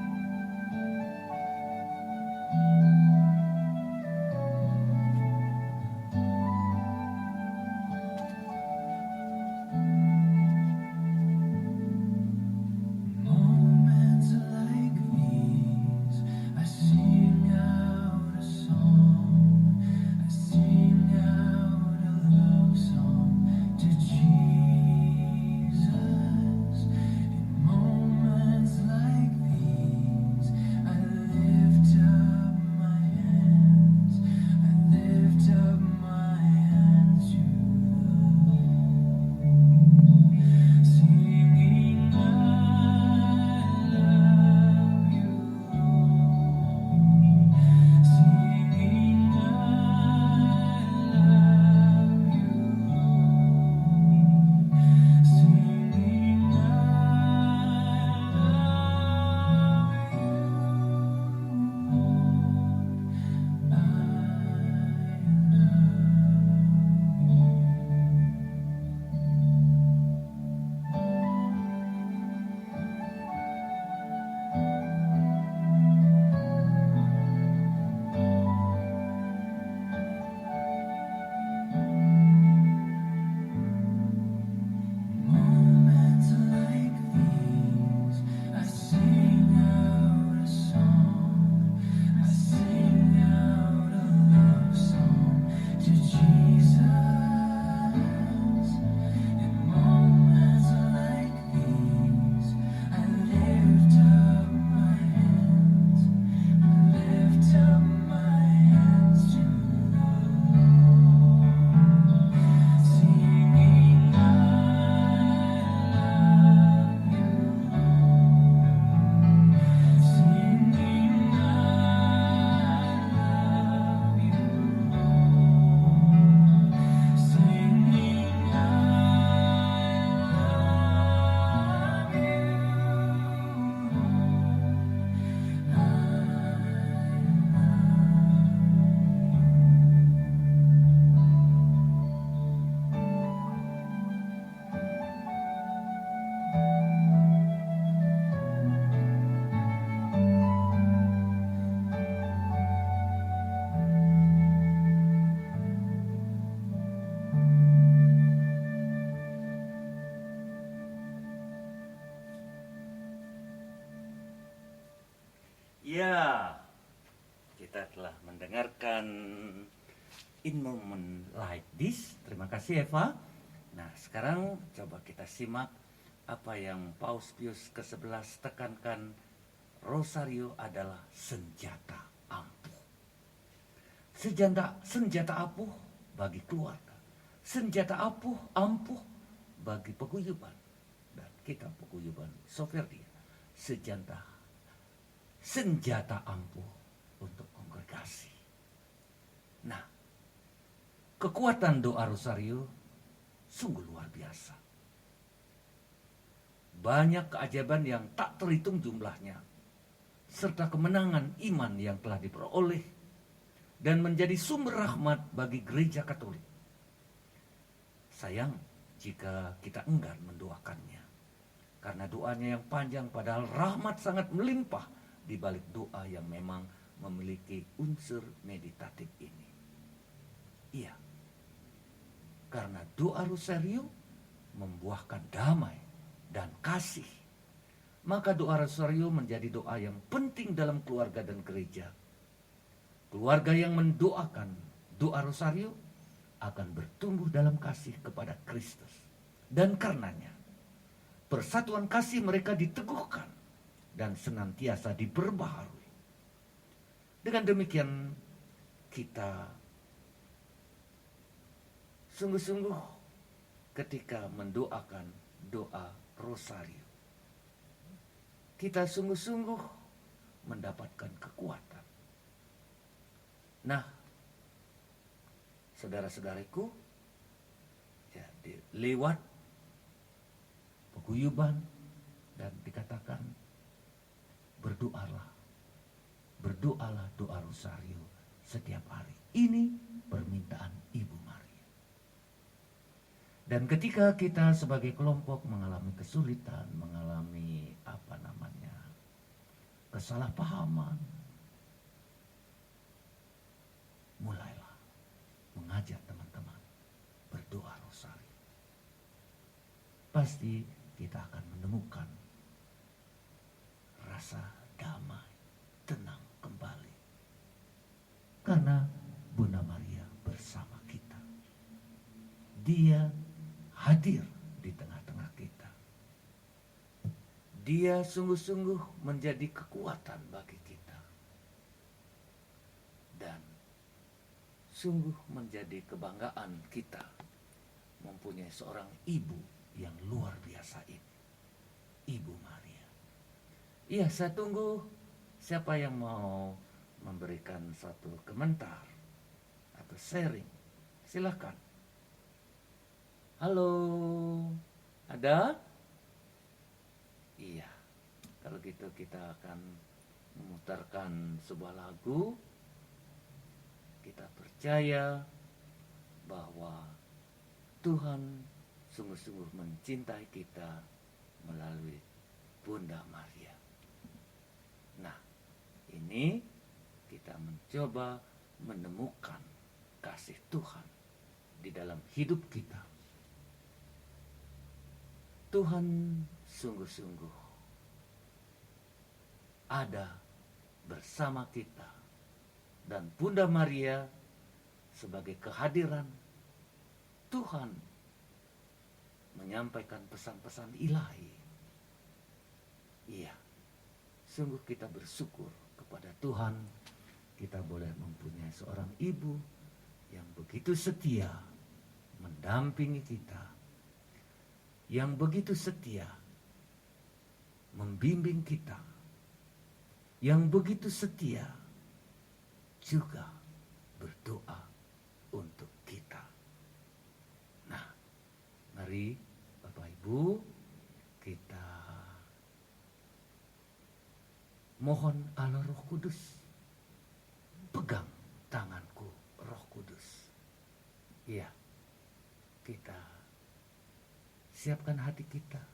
Moments like these, I sing out a song. I sing out a love song to Jesus. In moments like these, I lift up my hands. I lift up my hands to the Lord, singing, I love you, Lord. Singing, I love you, Lord. Singing, I Moments like these, I sing out a song. I sing out a love song to Jesus. In moments like these, I lift up my hands. I lift up my hands to the Lord, singing, I love you, Lord. Singing, I love you, Lord. Singing, I love you, Ya, kita telah mendengarkan In Moment Like This. Terima kasih Eva. Nah, sekarang coba kita simak apa yang Paus Pius ke-11 tekankan. Rosario adalah senjata ampuh. Senjata ampuh bagi keluarga. Senjata ampuh bagi paguyuban. Dan kita paguyuban Soferdia. Senjata ampuh untuk kongregasi. Nah, kekuatan doa rosario sungguh luar biasa. Banyak keajaiban yang tak terhitung jumlahnya, serta kemenangan iman yang telah diperoleh dan menjadi sumber rahmat bagi gereja Katolik. Sayang jika kita enggan mendoakannya, karena doanya yang panjang padahal rahmat sangat melimpah di balik doa yang memang memiliki unsur meditatif ini. Iya, karena doa rosario membuahkan damai dan kasih, maka doa rosario menjadi doa yang penting dalam keluarga dan gereja. Keluarga yang mendoakan doa rosario akan bertumbuh dalam kasih kepada Kristus. Dan karenanya, persatuan kasih mereka diteguhkan dan senantiasa diperbaharui. Dengan demikian, kita sungguh-sungguh ketika mendoakan doa rosario. Kita sungguh-sungguh mendapatkan kekuatan. Nah, saudara-saudariku, jadi lewat paguyuban dan dikatakan berdoalah doa rosario setiap hari. Ini permintaan Ibu Maria. Dan ketika kita sebagai kelompok mengalami kesulitan, mengalami kesalahpahaman, mulailah mengajak teman-teman berdoa rosario. Pasti kita akan menemukan rasa damai, tenang kembali. Karena Bunda Maria bersama kita. Dia hadir di tengah-tengah kita. Dia sungguh-sungguh menjadi kekuatan bagi kita. Dan sungguh menjadi kebanggaan kita mempunyai seorang ibu yang luar biasa ini. Ibu Maria. Iya, saya tunggu siapa yang mau memberikan satu komentar atau sharing. Silakan. Halo, ada? Iya, kalau gitu kita akan memutarkan sebuah lagu. Kita percaya bahwa Tuhan sungguh-sungguh mencintai kita melalui Bunda Maria. Nah, ini kita mencoba menemukan kasih Tuhan di dalam hidup kita. Tuhan sungguh-sungguh ada bersama kita, dan Bunda Maria sebagai kehadiran Tuhan menyampaikan pesan-pesan ilahi. Iya, sungguh kita bersyukur kepada Tuhan, kita boleh mempunyai seorang ibu yang begitu setia mendampingi kita, yang begitu setia membimbing kita, yang begitu setia juga berdoa untuk kita. Nah, mari Bapak Ibu kita mohon Allah Roh Kudus, pegang tanganku Roh Kudus. Iya, kita siapkan hati kita.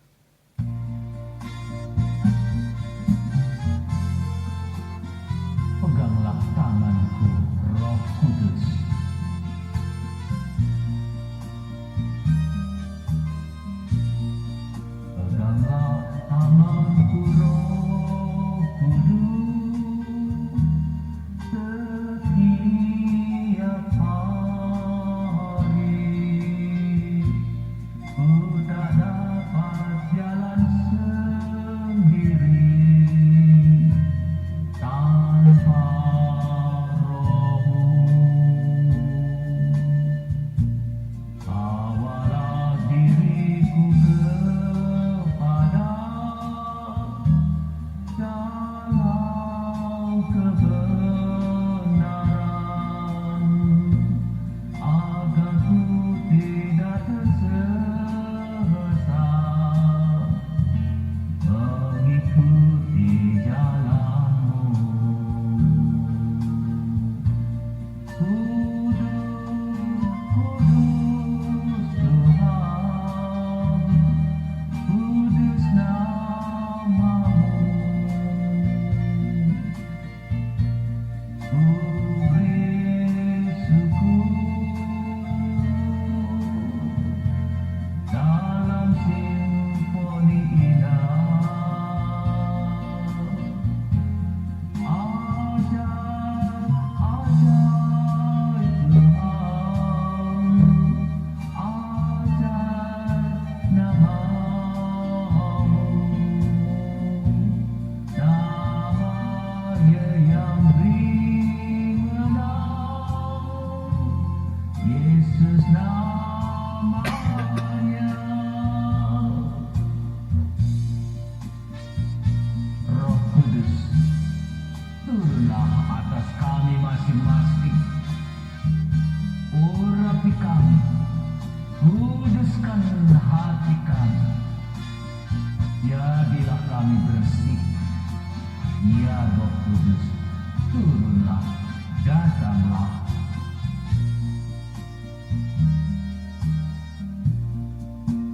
Peganglah tanganku, Roh Kudus. Peganglah tanganku, Roh Kudus. Setiap hari ku tak dapat jalan sendiri tanpa Roh-Mu. Bawalah diriku kepada jalan kebenaran, agar ku tidak tersesat mengikuti jalan-Mu. Kudus, kudus Tuhan, kudus nama-Mu. Ku beri syukur dalam simfoni indah. Ajaib, ajaib Tuhan, ajaib nama-Mu. Nama yang ringan masing-masing. Urapi kami, kuduskan hati kami. Jadilah kami bersih. Ya Roh Kudus, turunlah, datanglah.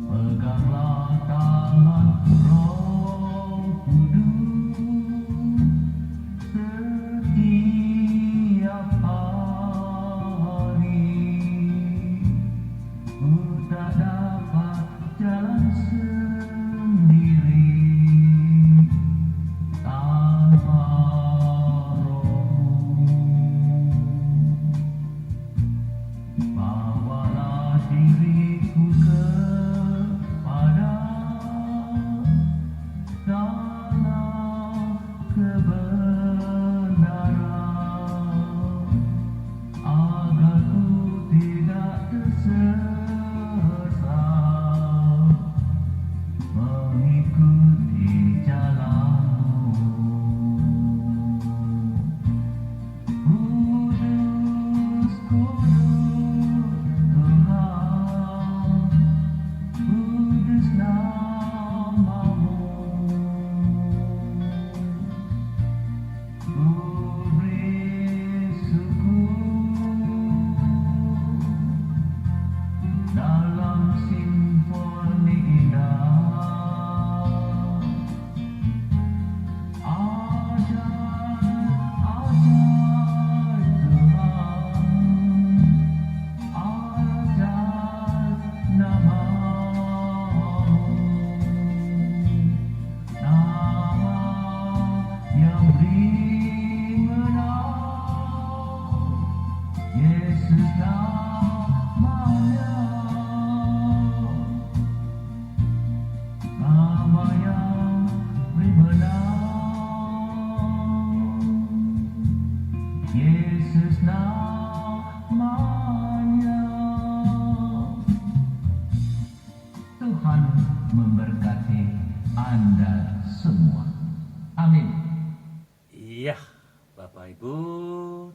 Peganglah tangan Roh Kudus setiap hari. Ku tak dapat jalan sendiri tanpa Roh-Mu. Bawalah diriku kepada dalam kebenaran, agar ku tidak tersesat mengikuti jalan-Mu. Kudus, kudus Tuhan, kudus nama-Mu. Ku beri syukur dalam simfoni indah. Ajar, ajar Tuhan, ajar nama-Mu. Nama yang beri menang, Yesus namanya. Nama yang beri menang, Yesus namanya. Tuhan memberkati Anda semua. Amin. Iya, Bapak Ibu,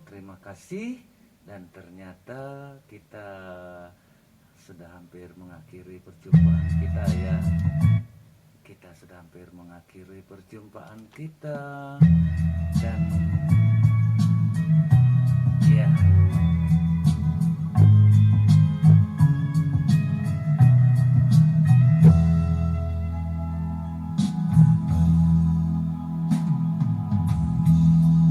terima kasih. Dan ternyata kita sudah hampir mengakhiri perjumpaan kita ya. Kita sudah hampir mengakhiri perjumpaan kita. Dan ya,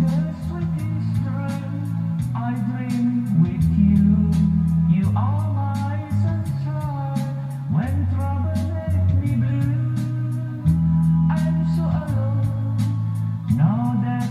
The sweetest dream I dream with you. You are my sunshine when trouble makes me blue. I'm so alone now that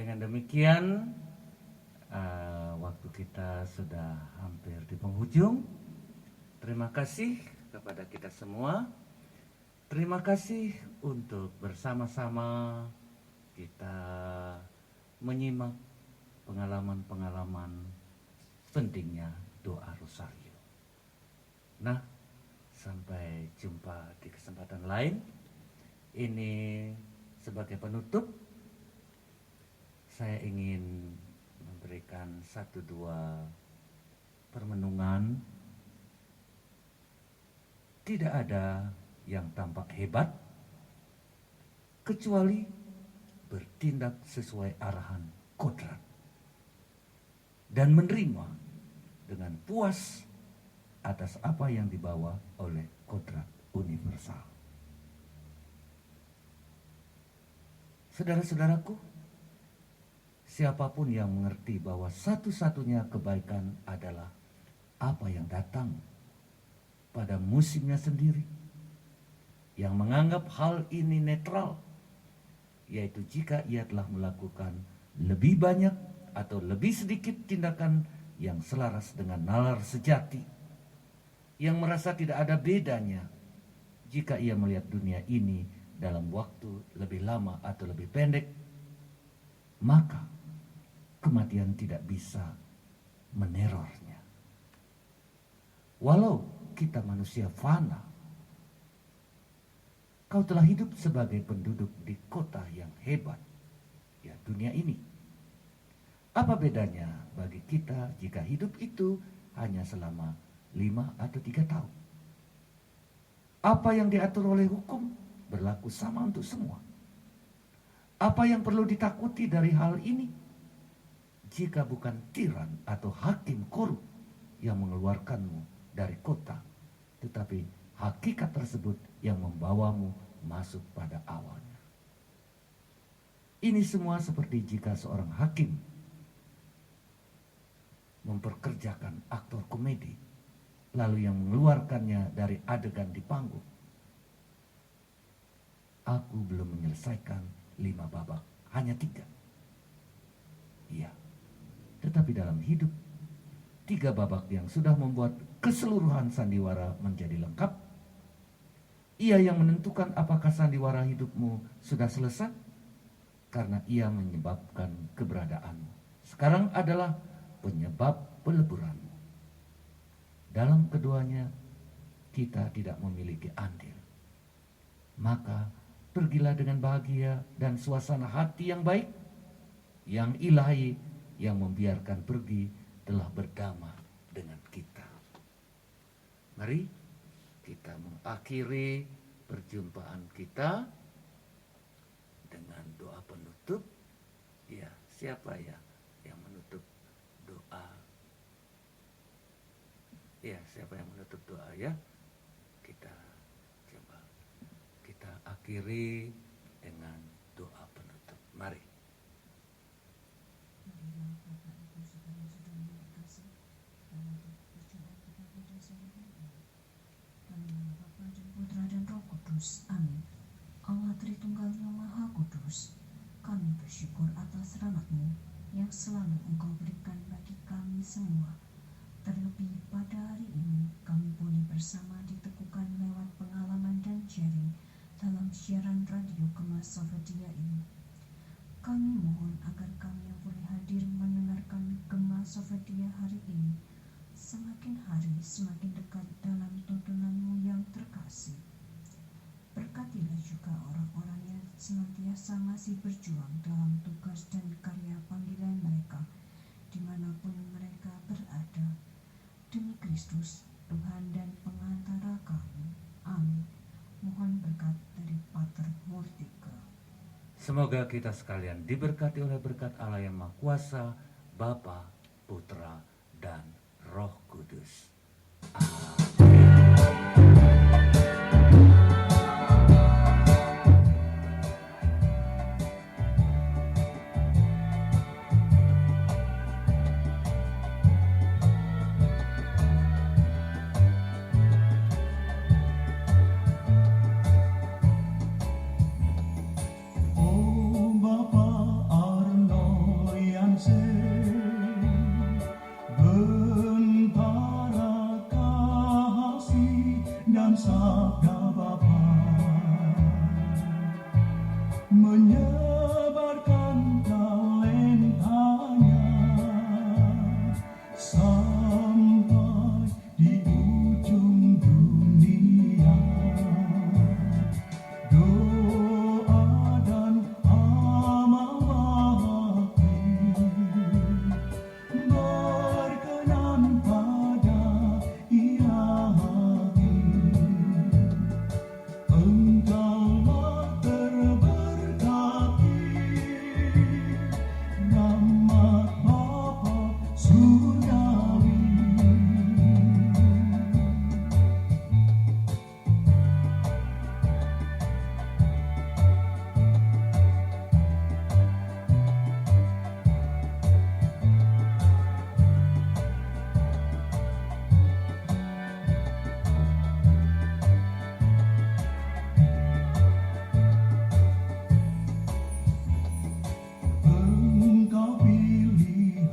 Dengan demikian, waktu kita sudah hampir di penghujung. Terima kasih kepada kita semua. Terima kasih untuk bersama-sama kita menyimak pengalaman-pengalaman pentingnya doa rosario. Nah, sampai jumpa di kesempatan lain. Ini sebagai penutup, saya ingin memberikan 1-2 permenungan. Tidak ada yang tampak hebat kecuali bertindak sesuai arahan kodrat dan menerima dengan puas atas apa yang dibawa oleh kodrat universal. Saudara-saudaraku, siapapun yang mengerti bahwa satu-satunya kebaikan adalah apa yang datang pada musimnya sendiri, yang menganggap hal ini netral, yaitu jika ia telah melakukan lebih banyak atau lebih sedikit tindakan yang selaras dengan nalar sejati, yang merasa tidak ada bedanya jika ia melihat dunia ini dalam waktu lebih lama atau lebih pendek, maka kematian tidak bisa menerornya. Walau kita manusia fana, kau telah hidup sebagai penduduk di kota yang hebat, ya dunia ini. Apa bedanya bagi kita jika hidup itu hanya selama 5 atau 3 tahun? Apa yang diatur oleh hukum berlaku sama untuk semua. Apa yang perlu ditakuti dari hal ini? Jika bukan tiran atau hakim korup yang mengeluarkanmu dari kota, tetapi hakikat tersebut yang membawamu masuk pada awalnya. Ini semua seperti jika seorang hakim memperkerjakan aktor komedi, lalu yang mengeluarkannya dari adegan di panggung. Aku belum menyelesaikan 5 babak, hanya 3. Iya, tetapi dalam hidup, 3 babak yang sudah membuat keseluruhan sandiwara menjadi lengkap. Ia yang menentukan apakah sandiwara hidupmu sudah selesai, karena ia menyebabkan keberadaanmu. Sekarang adalah penyebab peleburanmu. Dalam keduanya, kita tidak memiliki andil. Maka pergilah dengan bahagia dan suasana hati yang baik, yang ilahi, yang membiarkan pergi telah berdamai dengan kita. Mari kita mengakhiri perjumpaan kita dengan doa penutup. Ya, siapa ya yang menutup doa? Ya, siapa yang menutup doa ya? Kita coba kita akhiri dengan doa penutup. Mari. Marilah Bapak Ibu saudara-saudara yang terkasih, dalam perjumpaan kita pada sore hari ini. Dalam nama Bapa dan Putra dan Roh Kudus. Amin. Allah Tritunggal yang Maha Kudus, kami bersyukur atas rahmat-Mu yang selalu Engkau berikan bagi kami semua. Terlebih pada hari ini, kami boleh bersama diteguhkan lewat pengalaman dan sharing dalam siaran radio Gema Sofedia ini. Kami mohon agar kami yang boleh hadir mendengarkan Gema Sofedia hari ini semakin hari semakin dekat dalam tuntunan-Mu yang terkasih. Berkatilah juga orang-orang yang senantiasa masih berjuang dalam tugas dan karya panggilan mereka, dimanapun mereka berada. Demi Kristus, Tuhan dan pengantara kami. Amin. Mohon berkat dari Pater Murtika. Semoga kita sekalian diberkati oleh berkat Allah yang Maha Kuasa, Bapa, Putra, dan Roh Kudus. Oh Bapa Arno dengan sabda Bapa, menyebarkan talentanya sampai di ujung dunia. Doa dan amal bakti berkenan pada Ilahi. Engkaulah terberkati, rahmat Bapa surgawi. Engkau pilihan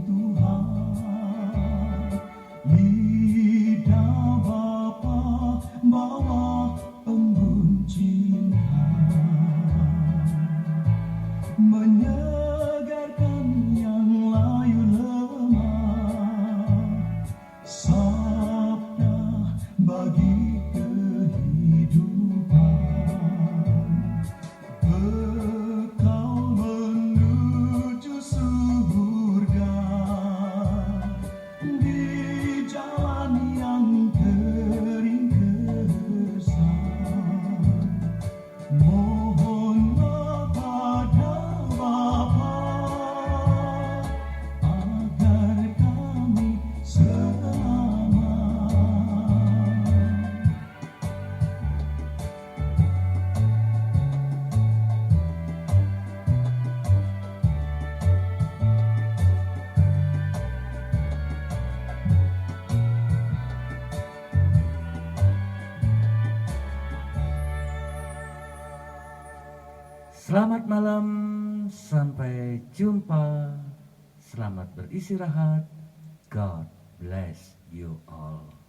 Tuhan, lidah Bapa bawa embun cinta, menyegarkan yang layu lemah, sabda bagi kehidupan. Bekal menuju surga di jalan yang kering kesan. Mohonlah pada Bapa agar kami selamat. Selamat malam, sampai jumpa. Selamat beristirahat. God bless you all.